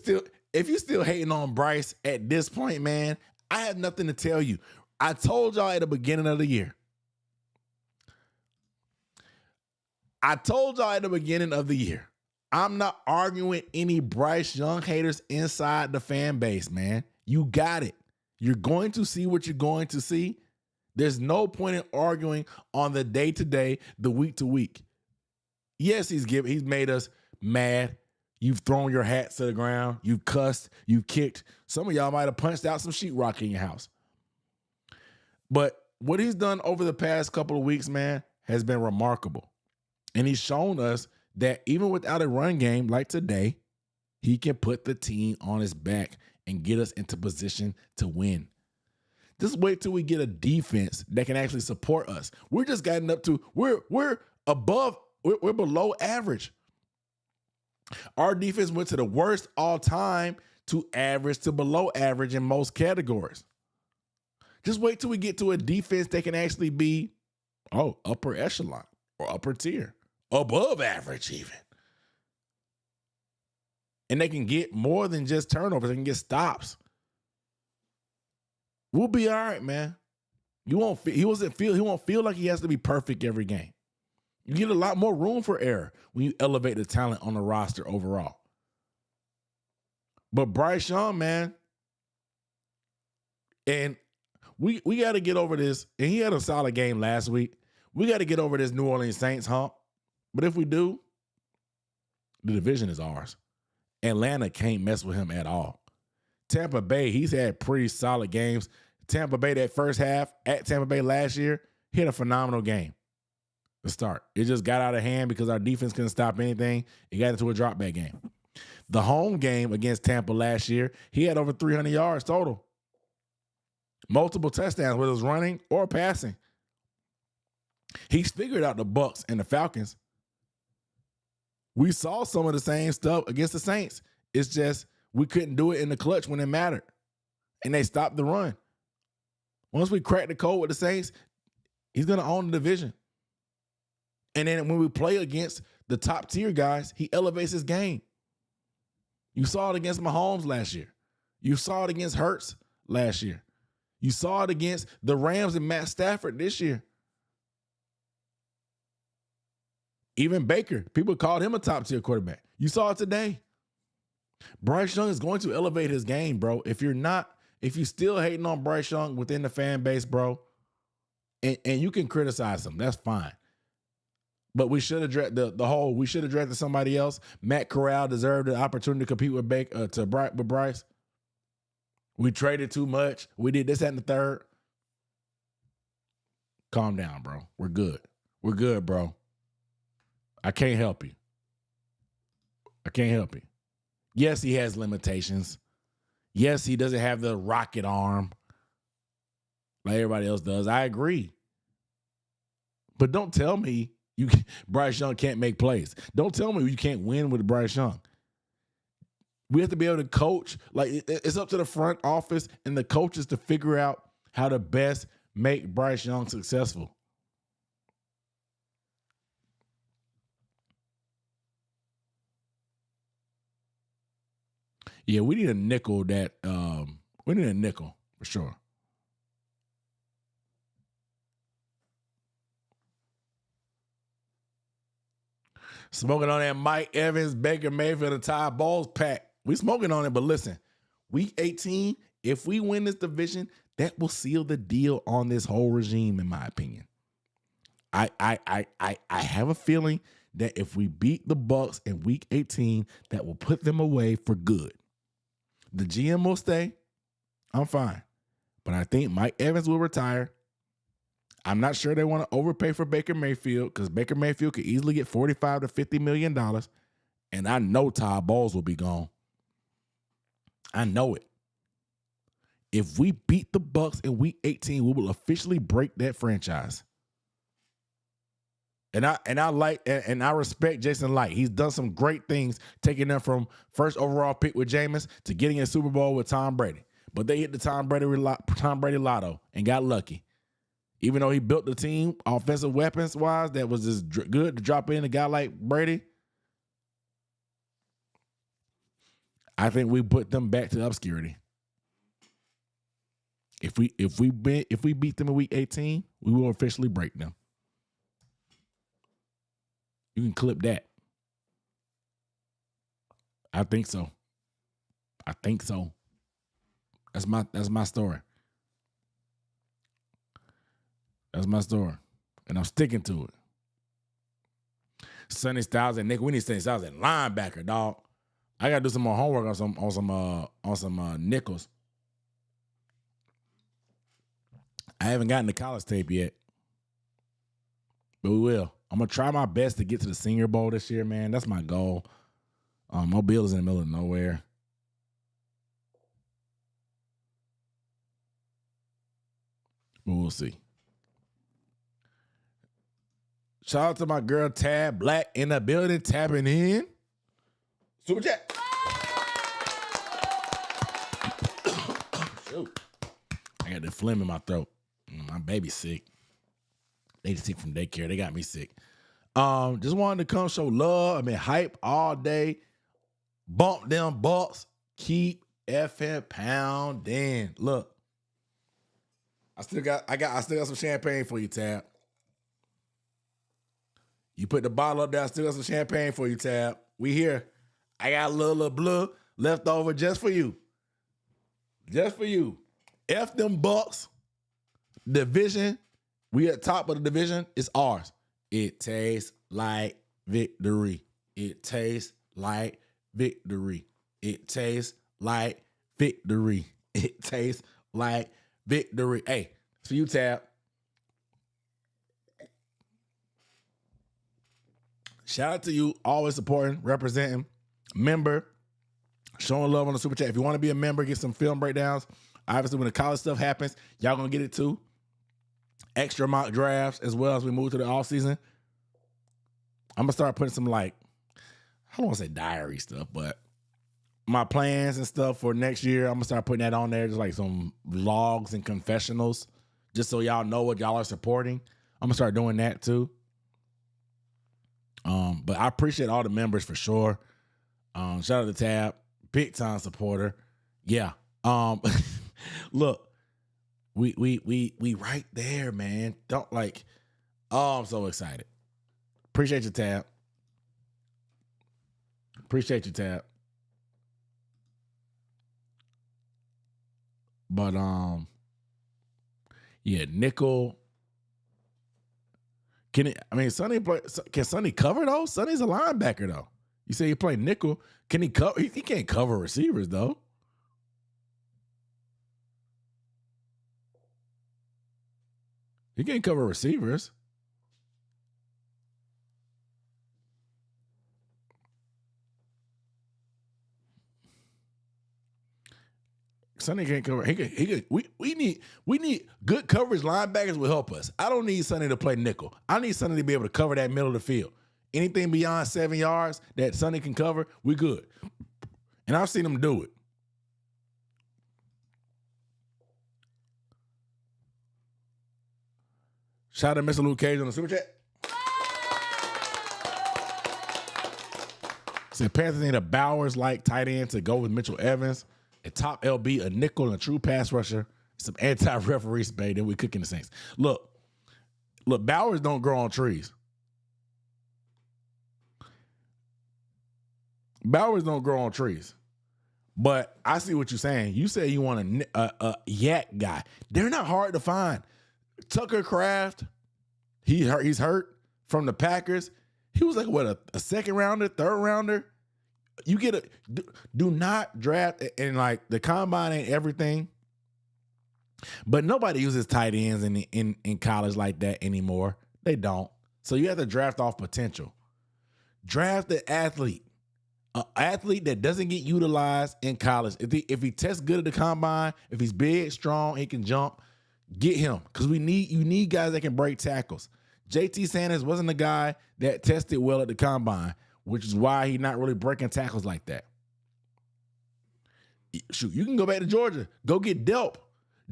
still hating on Bryce at this point, man, I have nothing to tell you. I told y'all at the beginning of the year. I'm not arguing any Bryce Young haters inside the fan base, man. You got it. You're going to see what you're going to see. There's no point in arguing on the day-to-day, the week-to-week. Yes, he's made us mad. You've thrown your hats to the ground. You've cussed. You've kicked. Some of y'all might have punched out some sheetrock in your house. But what he's done over the past couple of weeks, man, has been remarkable. And he's shown us that even without a run game like today, he can put the team on his back and get us into position to win. Just wait till we get a defense that can actually support us. We're just gotten up to, we're below average. Our defense went to the worst all time to average to below average in most categories. Just wait till we get to a defense that can actually be, upper echelon or upper tier, above average even. And they can get more than just turnovers. They can get stops. We'll be all right, man. He won't feel like he has to be perfect every game. You get a lot more room for error when you elevate the talent on the roster overall. But Bryce Young, man, and we got to get over this. And he had a solid game last week. We got to get over this New Orleans Saints hump. But if we do, the division is ours. Atlanta can't mess with him at all. Tampa Bay, he's had pretty solid games. Tampa Bay, that first half at Tampa Bay last year, he had a phenomenal game to start. It just got out of hand because our defense couldn't stop anything. It got into a drop back game. The home game against Tampa last year, he had over 300 yards total. Multiple touchdowns, whether it was running or passing. He's figured out the Bucs and the Falcons. We saw some of the same stuff against the Saints. It's just we couldn't do it in the clutch when it mattered. And they stopped the run. Once we crack the code with the Saints, he's going to own the division. And then when we play against the top tier guys, he elevates his game. You saw it against Mahomes last year. You saw it against Hurts last year. You saw it against the Rams and Matt Stafford this year. Even Baker, people called him a top tier quarterback. You saw it today. Bryce Young is going to elevate his game, bro. If you're still hating on Bryce Young within the fan base, bro, and you can criticize him, that's fine. But we should have we should have drafted somebody else. Matt Corral deserved the opportunity to compete with with Bryce. We traded too much. We did this, that, and the third. Calm down, bro. We're good. We're good, bro. I can't help you. Yes, he has limitations. Yes, he doesn't have the rocket arm like everybody else does. I agree. But don't tell me Bryce Young can't make plays. Don't tell me you can't win with Bryce Young. We have to be able to coach. Like, it's up to the front office and the coaches to figure out how to best make Bryce Young successful. Yeah, we need a nickel for sure. Smoking on that Mike Evans, Baker Mayfield, and Ty Bowles pack. We smoking on it, but listen, week 18, if we win this division, that will seal the deal on this whole regime, in my opinion. I have a feeling that if we beat the Bucs in week 18, that will put them away for good. The GM will stay. I'm fine. But I think Mike Evans will retire. I'm not sure they want to overpay for Baker Mayfield because Baker Mayfield could easily get $45 to $50 million. And I know Ty Bowles will be gone. I know it. If we beat the Bucs in week 18, we will officially break that franchise. And I respect Jason Light. He's done some great things, taking them from first overall pick with Jameis to getting a Super Bowl with Tom Brady. But they hit the Tom Brady lotto and got lucky. Even though he built the team offensive weapons wise, that was just good to drop in a guy like Brady. I think we put them back to obscurity. If we beat them in week 18, we will officially break them. You can clip that. I think so. That's my story. That's my story. And I'm sticking to it. Sonny Styles and Nick. We need Sonny Styles at linebacker, dog. I gotta do some more homework on some nickels. I haven't gotten the college tape yet. But we will. I'm gonna try my best to get to the Senior Bowl this year, man. That's my goal. Mobile is in the middle of nowhere. But we'll see. Shout out to my girl Tab Black in the building, tapping in. Super chat. Shoot. I got the phlegm in my throat. My baby's sick. They sick from daycare. They got me sick. Just wanted to come show love. I mean, hype all day. Bump them Bucs. Keep effing pounding. Look, I still got some champagne for you, Tab. You put the bottle up there, I still got some champagne for you, Tab. We here. I got a little blue left over just for you. Just for you. F them Bucks. Division. We at top of the division. It's ours. It tastes like victory. It tastes like victory. It tastes like victory. It tastes like victory. Hey, it's for you, Tab. Shout out to you, always supporting, representing, member, showing love on the super chat. If you want to be a member, get some film breakdowns. Obviously, when the college stuff happens, y'all gonna get it too. Extra mock drafts as well as we move to the off season. I'm gonna start putting some I don't want to say diary stuff, but my plans and stuff for next year. I'm gonna start putting that on there, just like some vlogs and confessionals, just so y'all know what y'all are supporting. I'm gonna start doing that too. But I appreciate all the members for sure. Shout out to Tab, big time supporter. Yeah. Look, we right there, man. Don't I'm so excited. Appreciate you, Tab. Appreciate you, Tab. But yeah, nickel. Sonny play? Can Sonny cover though? Sonny's a linebacker though. You say he play nickel. Can he cover? He can't cover receivers though. He can't cover receivers. Sonny can't cover. He could. We need good coverage. Linebackers will help us. I don't need Sonny to play nickel. I need Sonny to be able to cover that middle of the field. Anything beyond 7 yards that Sonny can cover, we good. And I've seen him do it. Shout out to Mr. Luke Cage on the super chat. Said Panthers need a Bowers-like tight end to go with Mitchell Evans. A top LB, a nickel, and a true pass rusher. Some anti-referee spade, then we cooking the Saints. Look, Bowers don't grow on trees. Bowers don't grow on trees. But I see what you're saying. You say you want a yak guy. They're not hard to find. Tucker Kraft, he's hurt from the Packers. He was like, what, a second rounder, third rounder? You get do not draft, and the combine ain't everything. But nobody uses tight ends in college like that anymore. They don't. So you have to draft off potential. Draft an athlete that doesn't get utilized in college. If he tests good at the combine, if he's big, strong, he can jump, get him. Because you need guys that can break tackles. JT Sanders wasn't a guy that tested well at the combine, which is why he's not really breaking tackles like that. Shoot, you can go back to Georgia. Go get Delp.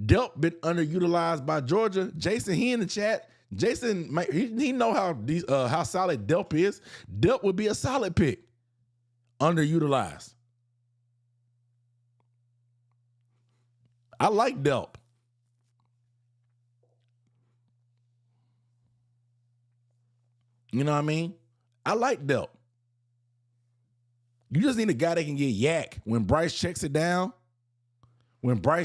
Delp been underutilized by Georgia. Jason, he in the chat. Jason, he know how solid Delp is. Delp would be a solid pick. Underutilized. I like Delp. You know what I mean? I like Delp. You just need a guy that can get yak when Bryce checks it down. Somebody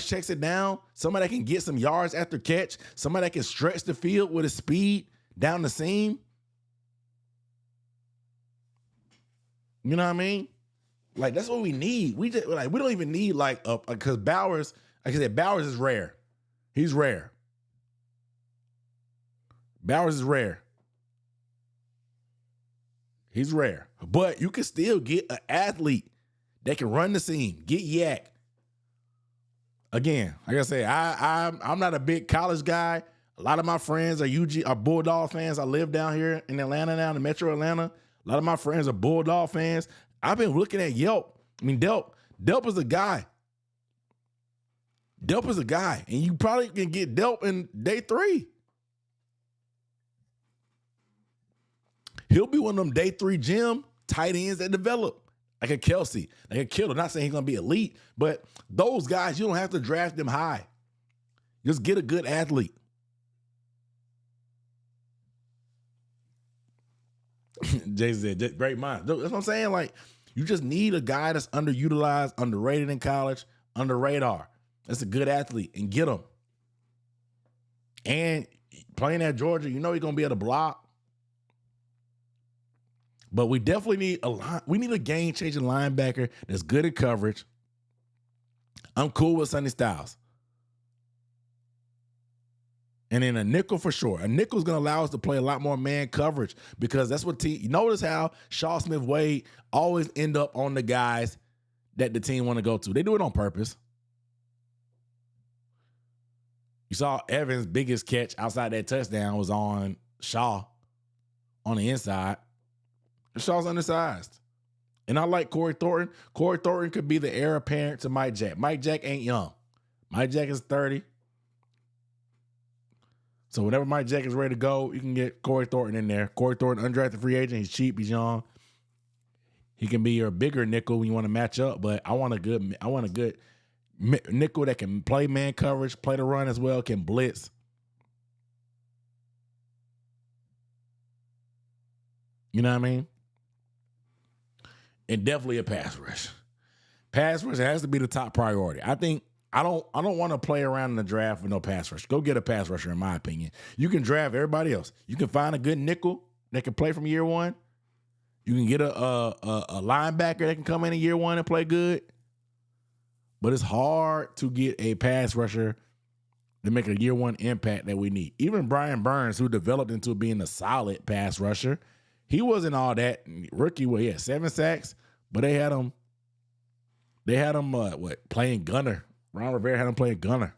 that can get some yards after catch, somebody that can stretch the field with his speed down the seam. You know what I mean? That's what we need. We don't even need because Bowers, like I said, Bowers is rare. He's rare. Bowers is rare. He's rare. But you can still get an athlete that can run the seam, get yak. Again, like I say, I'm not a big college guy. A lot of my friends are Bulldog fans. I live down here in Atlanta now, in Metro Atlanta. A lot of my friends are Bulldog fans. I've been looking at Yelp. Delp is a guy. Delp is a guy. And you probably can get Delp in day 3. He'll be one of them day 3 gym tight ends that develop. Like a Kelsey, like a Kittle. Not saying he's going to be elite, but those guys, you don't have to draft them high. Just get a good athlete. Jason said, great mind. That's what I'm saying. Like, you just need a guy that's underutilized, underrated in college, under radar. That's a good athlete, and get him. And playing at Georgia, you know he's gonna be at a block. But we definitely need a game-changing linebacker that's good at coverage. I'm cool with Sonny Styles. And then a nickel for sure. A nickel is going to allow us to play a lot more man coverage because that's what you notice how Shaw Smith-Wade always end up on the guys that the team want to go to. They do it on purpose. You saw Evans' biggest catch outside that touchdown was on Shaw on the inside. Shaw's undersized. And I like Corey Thornton. Corey Thornton could be the heir apparent to Mike Jack. Mike Jack ain't young. Mike Jack is 30. So whenever Mike Jack is ready to go, you can get Corey Thornton in there. Corey Thornton, undrafted free agent. He's cheap. He's young. He can be your bigger nickel when you want to match up. But I want a good nickel that can play man coverage, play the run as well, can blitz. You know what I mean? And definitely a pass rush. Pass rush has to be the top priority. I don't want to play around in the draft with no pass rush. Go get a pass rusher, in my opinion. You can draft everybody else. You can find a good nickel that can play from year one. You can get a linebacker that can come in year one and play good. But it's hard to get a pass rusher to make a year one impact that we need. Even Brian Burns, who developed into being a solid pass rusher, he wasn't all that. Rookie, well, he had 7 sacks, but they had him playing gunner. Ron Rivera had him playing gunner.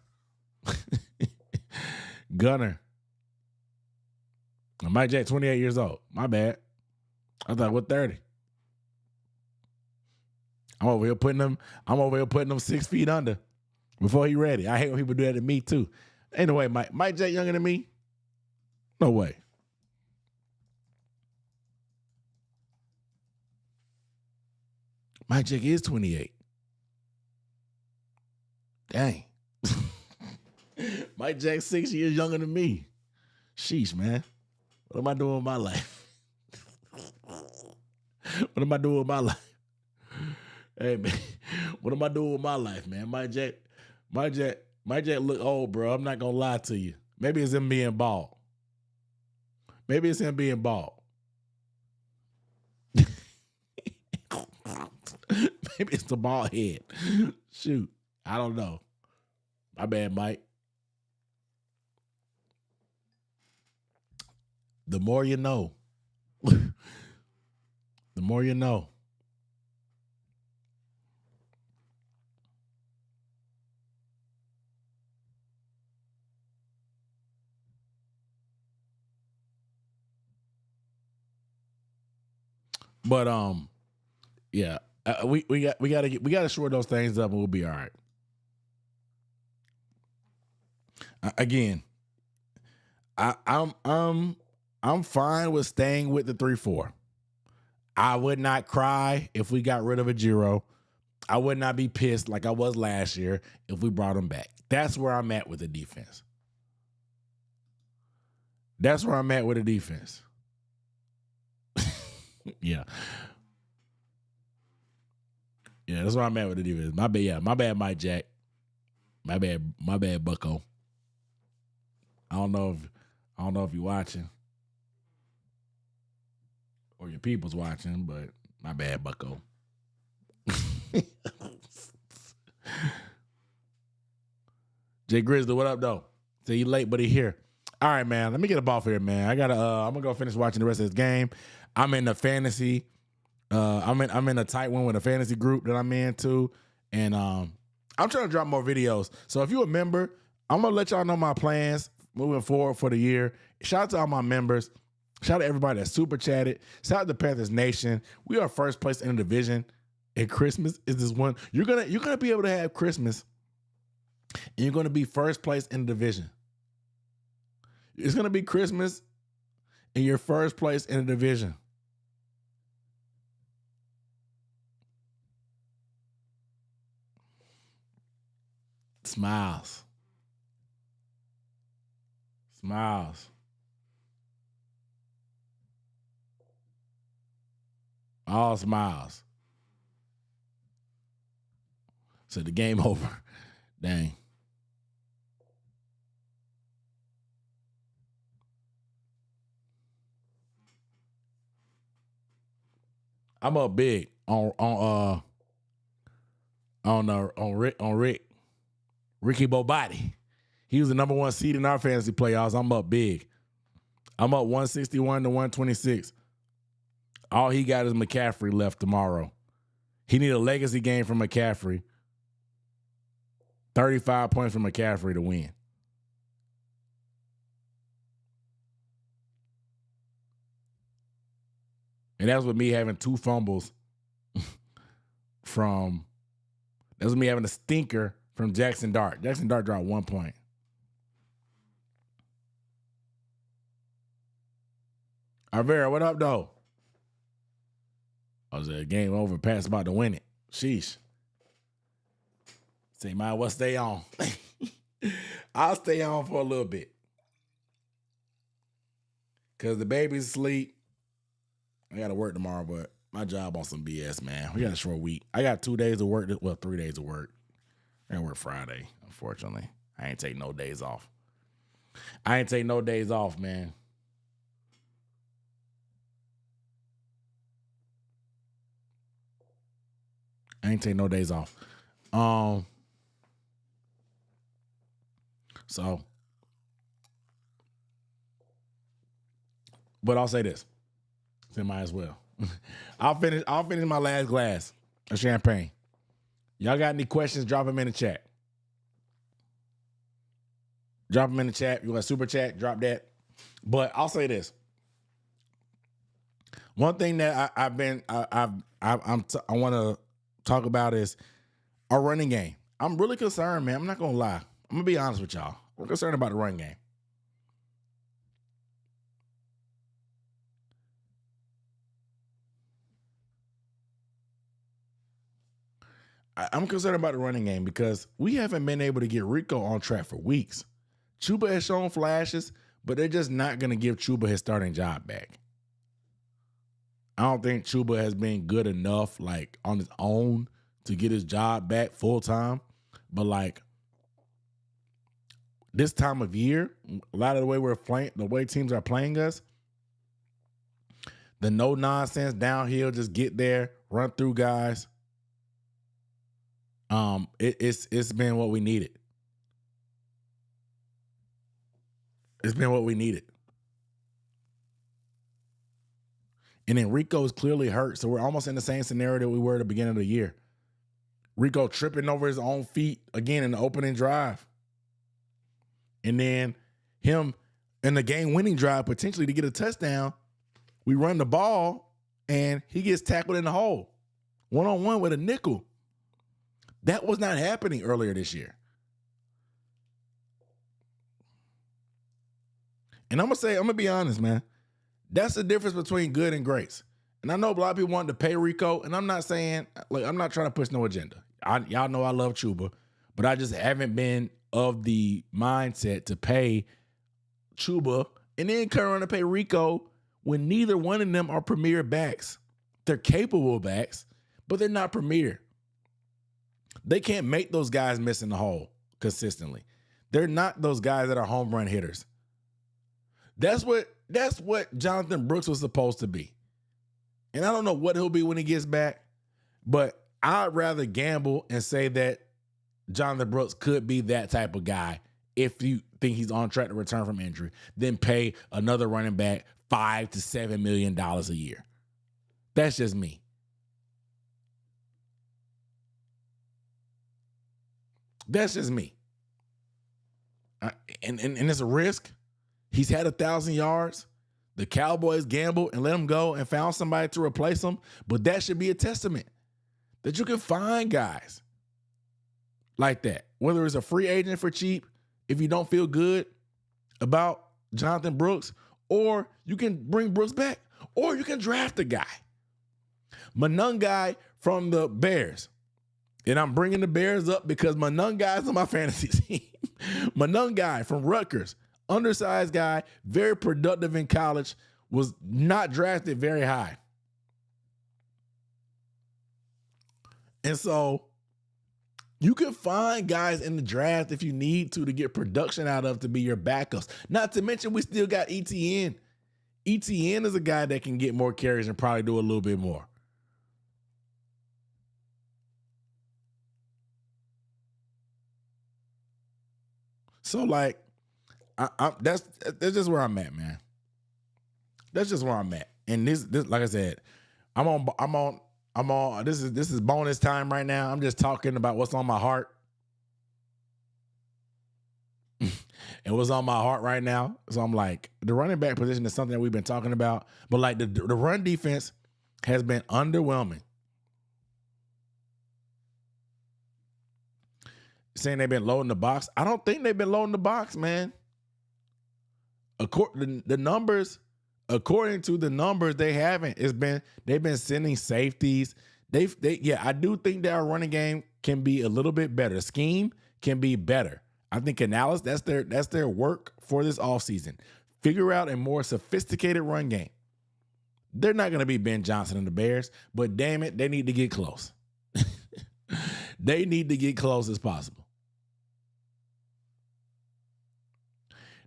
Gunner. Mike Jack, 28 years old. My bad. I thought, what, 30? I'm over here putting them 6 feet under before he ready. I hate when people do that to me too. Anyway, Mike Jack younger than me? No way. Mike Jack is 28. Dang. Mike Jack's 6 years younger than me. Sheesh, man. What am I doing with my life? What am I doing with my life? Hey, man. What am I doing with my life, man? Mike Jack look old, bro. I'm not going to lie to you. Maybe it's him being bald. Maybe it's him being bald. Maybe it's the bald head. Shoot. I don't know. My bad, Mike. The more you know. The more you know. But yeah, we gotta shore those things up, and we'll be all right. Again, I'm fine with staying with the 3-4. I would not cry if we got rid of a Giro. I would not be pissed like I was last year if we brought him back. That's where I'm at with the defense. That's where I'm at with the defense. Yeah. Yeah, that's where I'm at with the defense. My bad, Mike Jack. My bad, Bucko. I don't know if you're watching or your people's watching, but my bad, Bucko. Jay Grizzly, what up, though? Say you late, but he here. All right, man. Let me get a ball for here, man. I'm gonna go finish watching the rest of this game. I'm in the fantasy. I'm in a tight one with a fantasy group that I'm in too, and I'm trying to drop more videos. So if you're a member, I'm gonna let y'all know my plans moving forward for the year. Shout out to all my members. Shout out to everybody that super chatted. Shout out to Panthers Nation. We are first place in the division. And Christmas is this one. You're gonna be able to have Christmas, and you're gonna be first place in the division. It's gonna be Christmas, and you're first place in the division. Smiles. Smiles. All smiles. So the game over. Dang. I'm up big on Ricky Bobati. He was the number one seed in our fantasy playoffs. I'm up big. I'm up 161 to 126. All he got is McCaffrey left tomorrow. He need a legacy game from McCaffrey. 35 points from McCaffrey to win. And that's with me having 2 fumbles that's with me having a stinker from Jackson Dart. Jackson Dart dropped 1 point. Arvera, what up, though? I was a game over. Pat's about to win it. Sheesh. Say, might well stay on. I'll stay on for a little bit. Because the baby's asleep. I got to work tomorrow, but my job on some BS, man. We got a short week. I got 2 days of work. Well, 3 days of work. I got to work Friday, unfortunately. I ain't take no days off. Man. I ain't take no days off. So, but I'll say this. So might as well. I'll finish my last glass of champagne. Y'all got any questions? Drop them in the chat. Drop them in the chat. You got super chat? Drop that. But I'll say this. One thing that I want to talk about is our running game. I'm really concerned, man. I'm not gonna lie. I'm gonna be honest with y'all. We're concerned about the run game. I'm concerned about the running game because we haven't been able to get Rico on track for weeks. Chuba has shown flashes, but they're just not going to give Chuba his starting job back. I don't think Chuba has been good enough, like, on his own to get his job back full time. But, like, this time of year, a lot of the way we're playing, the way teams are playing us, the no nonsense downhill, just get there, run through guys. It's been what we needed. It's been what we needed. And then Rico's clearly hurt, so we're almost in the same scenario that we were at the beginning of the year. Rico tripping over his own feet again in the opening drive. And then him in the game-winning drive potentially to get a touchdown. We run the ball, and he gets tackled in the hole. One-on-one with a nickel. That was not happening earlier this year. And I'm going to be honest, man. That's the difference between good and greats. And I know a lot of people want to pay Rico, and I'm not saying, like, I'm not trying to push no agenda. Y'all know I love Chuba, but I just haven't been of the mindset to pay Chuba and then turn around to pay Rico when neither one of them are premier backs. They're capable backs, but they're not premier. They can't make those guys miss in the hole consistently. They're not those guys that are home run hitters. That's what Jonathan Brooks was supposed to be. And I don't know what he'll be when he gets back, but I'd rather gamble and say that Jonathan Brooks could be that type of guy if you think he's on track to return from injury than pay another running back $5 to $7 million a year. That's just me. That's just me. And it's a risk. He's had 1,000 yards. The Cowboys gambled and let him go and found somebody to replace him. But that should be a testament that you can find guys like that. Whether it's a free agent for cheap, if you don't feel good about Jonathan Brooks, or you can bring Brooks back, or you can draft a guy. Monungai from the Bears. And I'm bringing the Bears up because Monungai's on my fantasy team. Monungai from Rutgers. Undersized guy, very productive in college, was not drafted very high. And so you can find guys in the draft if you need to get production out of to be your backups. Not to mention we still got ETN. ETN is a guy that can get more carries and probably do a little bit more. So like, that's just where I'm at, man. That's just where I'm at. And this like I said, I'm on. This is bonus time right now. I'm just talking about what's on my heart. And what's on my heart right now. So I'm like, the running back position is something that we've been talking about, but like the run defense has been underwhelming. Saying they've been loading the box. I don't think they've been loading the box, man. According to the numbers they haven't. They've been sending safeties. I do think that our running game can be a little bit better. Scheme can be better. I think analysis, that's their work for this offseason. Figure out a more sophisticated run game. They're not going to be Ben Johnson and the Bears, but damn it, they need to get close. They need to get close as possible.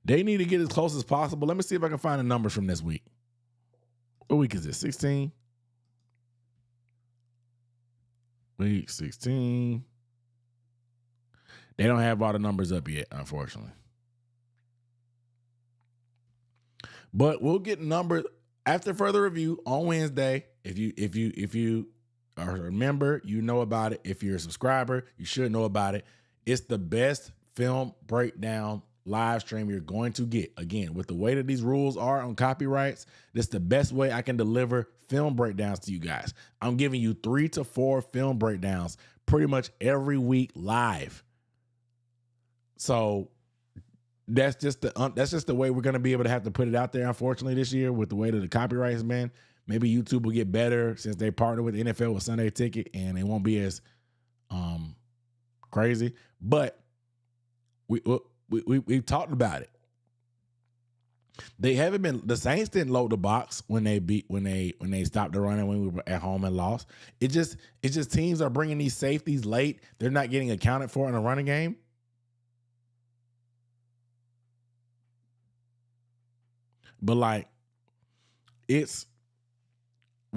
They need to get as close as possible. Let me see if I can find the numbers from this week. What week is this? 16? Week 16. They don't have all the numbers up yet, unfortunately. But we'll get numbers after further review on Wednesday. If you are a member, you know about it. If you're a subscriber, you should know about it. It's the best film breakdown live stream you're going to get. Again, with the way that these rules are on copyrights, this is the best way I can deliver film breakdowns to you guys. I'm giving you 3 to 4 film breakdowns pretty much every week live. So that's just the way we're going to be able to have to put it out there, unfortunately, this year with the way that the copyright has been. Maybe YouTube will get better since they partner with the NFL with Sunday Ticket, and it won't be as crazy. But we've talked about it. They haven't been. The Saints didn't load the box when they stopped the run and when we were at home and lost. It just teams are bringing these safeties late. They're not getting accounted for in a running game. But like, we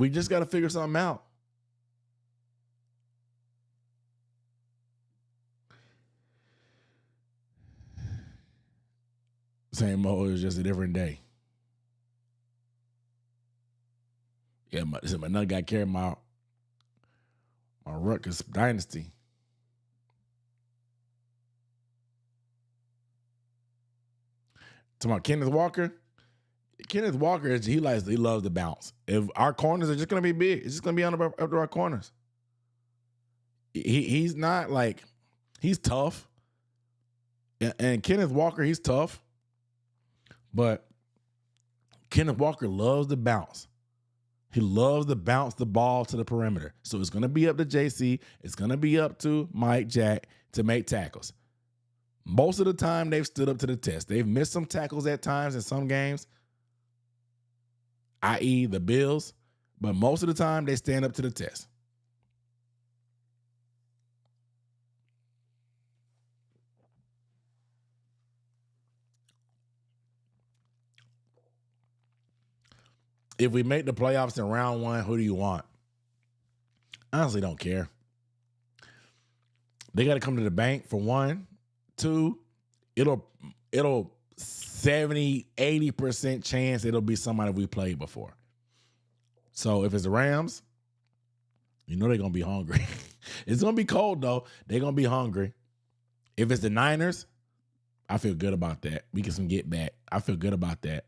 just got to figure something out. Same old, it's just a different day. Yeah, another guy carried my Rutgers dynasty. To my Kenneth Walker. Kenneth Walker, he loves to bounce. If our corners are just going to be big, it's just going to be under our corners. He's not like, he's tough. And Kenneth Walker, he's tough. But Kenneth Walker loves to bounce. He loves to bounce the ball to the perimeter. So it's going to be up to JC. It's going to be up to Mike Jack to make tackles. Most of the time, they've stood up to the test. They've missed some tackles at times in some games, i.e. the Bills. But most of the time, they stand up to the test. If we make the playoffs in round 1, who do you want? I honestly don't care. They got to come to the bank for 1. 2, it'll 70, 80% chance it'll be somebody we played before. So if it's the Rams, you know they're going to be hungry. It's going to be cold, though. They're going to be hungry. If it's the Niners, I feel good about that. We get some get back. I feel good about that.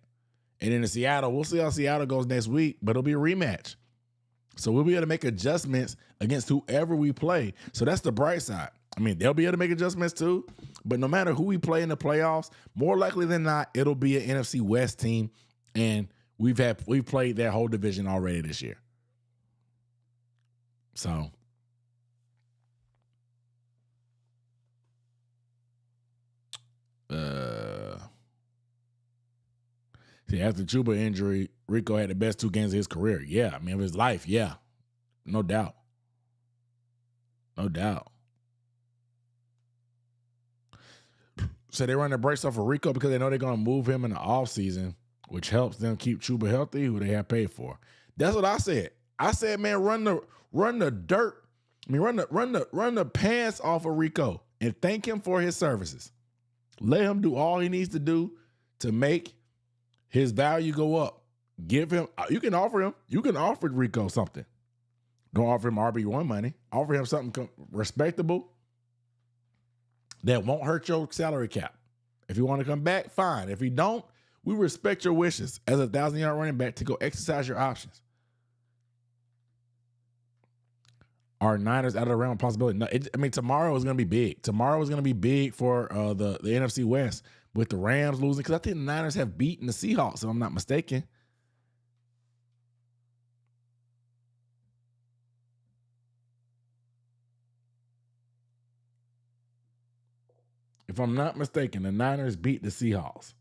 And then in Seattle, we'll see how Seattle goes next week, but it'll be a rematch. So we'll be able to make adjustments against whoever we play. So that's the bright side. I mean, they'll be able to make adjustments too, but no matter who we play in the playoffs, more likely than not, it'll be an NFC West team, and we've played that whole division already this year. So see, after the Chuba injury, Rico had the best 2 games of his career. Yeah, I mean, of his life. Yeah, no doubt. No doubt. So they run the brakes off of Rico because they know they're going to move him in the offseason, which helps them keep Chuba healthy, who they have paid for. That's what I said. I said, man, run the dirt. I mean, run the pants off of Rico and thank him for his services. Let him do all he needs to do to make his value go up. Give him, you can offer Rico something. Don't offer him RB1 money. Offer him something respectable that won't hurt your salary cap. If you want to come back, fine. If you don't, we respect your wishes as a 1,000-yard running back to go exercise your options. Are Niners out of the realm of possibility? No, tomorrow is going to be big. Tomorrow is going to be big for the NFC West with the Rams losing, because I think the Niners have beaten the Seahawks, if I'm not mistaken. If I'm not mistaken, the Niners beat the Seahawks.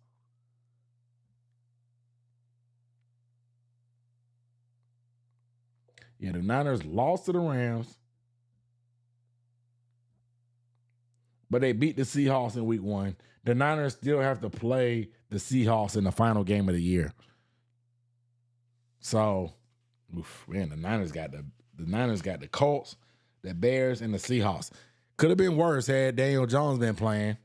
Yeah, the Niners lost to the Rams, but they beat the Seahawks in week 1. The Niners still have to play the Seahawks in the final game of the year. So, man, the Niners got the Colts, the Bears, and the Seahawks. Could have been worse had Daniel Jones been playing.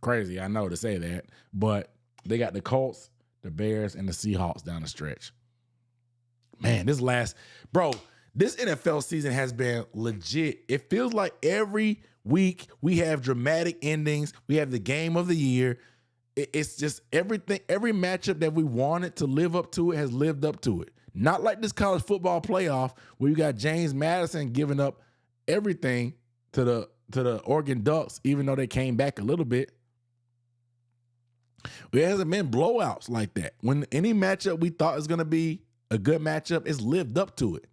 Crazy, I know to say that, but they got the Colts, the Bears, and the Seahawks down the stretch. Man, this NFL season has been legit. It feels like every week we have dramatic endings. We have the game of the year. It's just everything. Every matchup that we wanted to live up to it has lived up to it. Not like this college football playoff where you got James Madison giving up everything to the Oregon Ducks, even though they came back a little bit. There hasn't been blowouts like that. When any matchup we thought was going to be a good matchup, it's lived up to it.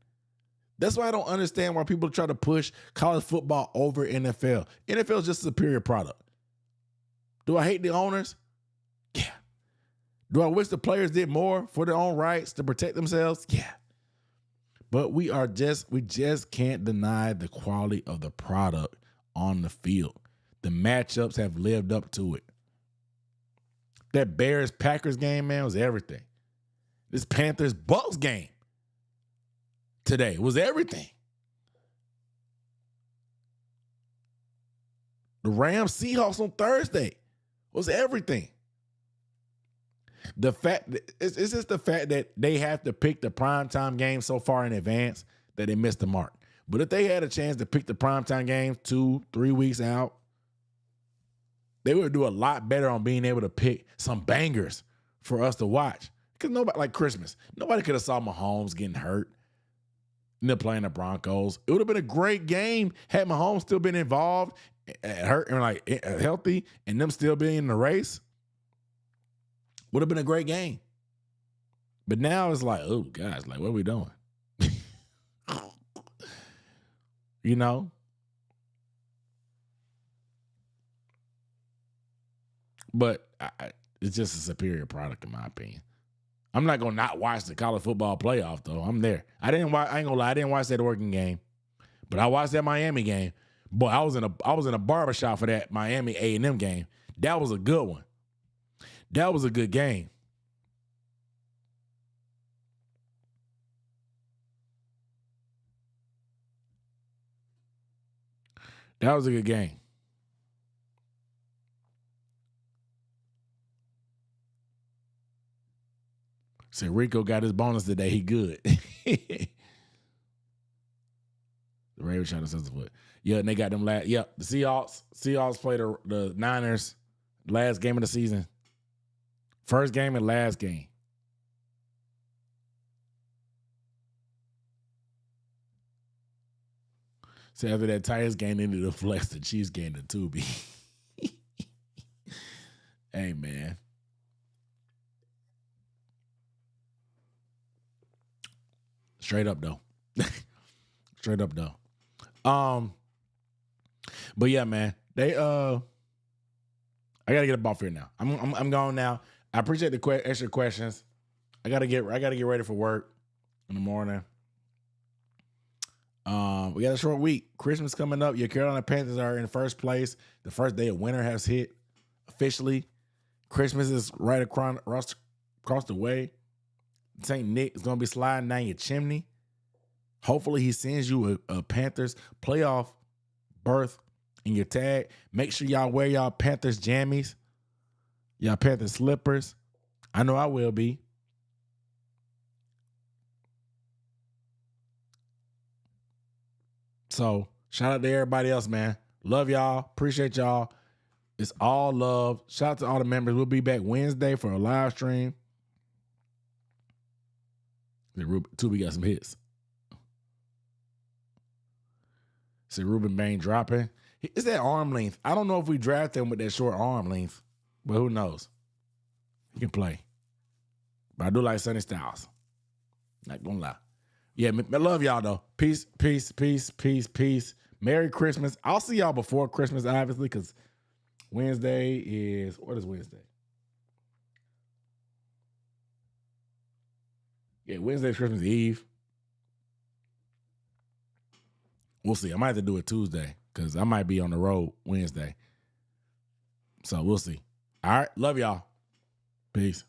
That's why I don't understand why people try to push college football over NFL. NFL is just a superior product. Do I hate the owners? Yeah. Do I wish the players did more for their own rights to protect themselves? Yeah. But we just can't deny the quality of the product on the field. The matchups have lived up to it. That Bears-Packers game, man, was everything. This Panthers-Bucs game today was everything. The Rams-Seahawks on Thursday was everything. It's just the fact that they have to pick the primetime game so far in advance that they missed the mark. But if they had a chance to pick the primetime game 2-3 weeks out, they would do a lot better on being able to pick some bangers for us to watch. Because nobody, like Christmas, nobody could have saw Mahomes getting hurt and they're playing the Broncos. It would have been a great game had Mahomes still been involved, hurt and healthy, and them still being in the race. Would have been a great game. But now it's like, oh gosh, like what are we doing? You know? But it's just a superior product in my opinion. I'm not gonna not watch the college football playoff though. I'm there. I ain't gonna lie. I didn't watch that Oregon game, but I watched that Miami game. Boy, I was in a barbershop for that Miami A&M game. That was a good one. That was a good game. That was a good game. So Rico got his bonus today. He good. The Ravens shot themselves in the foot. Yeah, and they got them last. Yep, the Seahawks played the Niners last game of the season. First game and last game. So after that Titans game, they needed to flex the Chiefs game to Tubi. Hey, man. Straight up though. Straight up though. But yeah, man. They I gotta get up off here now. I'm gone now. I appreciate the extra questions. I gotta get ready for work in the morning. We got a short week. Christmas coming up. Your Carolina Panthers are in first place. The first day of winter has hit officially. Christmas is right across the way. St. Nick is going to be sliding down your chimney. Hopefully he sends you a Panthers playoff berth in your tag. Make sure y'all wear y'all Panthers jammies, y'all Panthers slippers. I know I will be. So shout out to everybody else, man. Love y'all. Appreciate y'all. It's all love. Shout out to all the members. We'll be back Wednesday for a live stream. Tubi got some hits. See Ruben Bain dropping. It's that arm length. I don't know if we draft him with that short arm length, but who knows? He can play. But I do like Sonny Styles. Not gonna lie. Yeah, I love y'all though. Peace, peace, peace, peace, peace. Merry Christmas. I'll see y'all before Christmas, obviously, because Wednesday is, what is Wednesday? Yeah, Wednesday's Christmas Eve. We'll see. I might have to do it Tuesday because I might be on the road Wednesday. So we'll see. All right. Love y'all. Peace.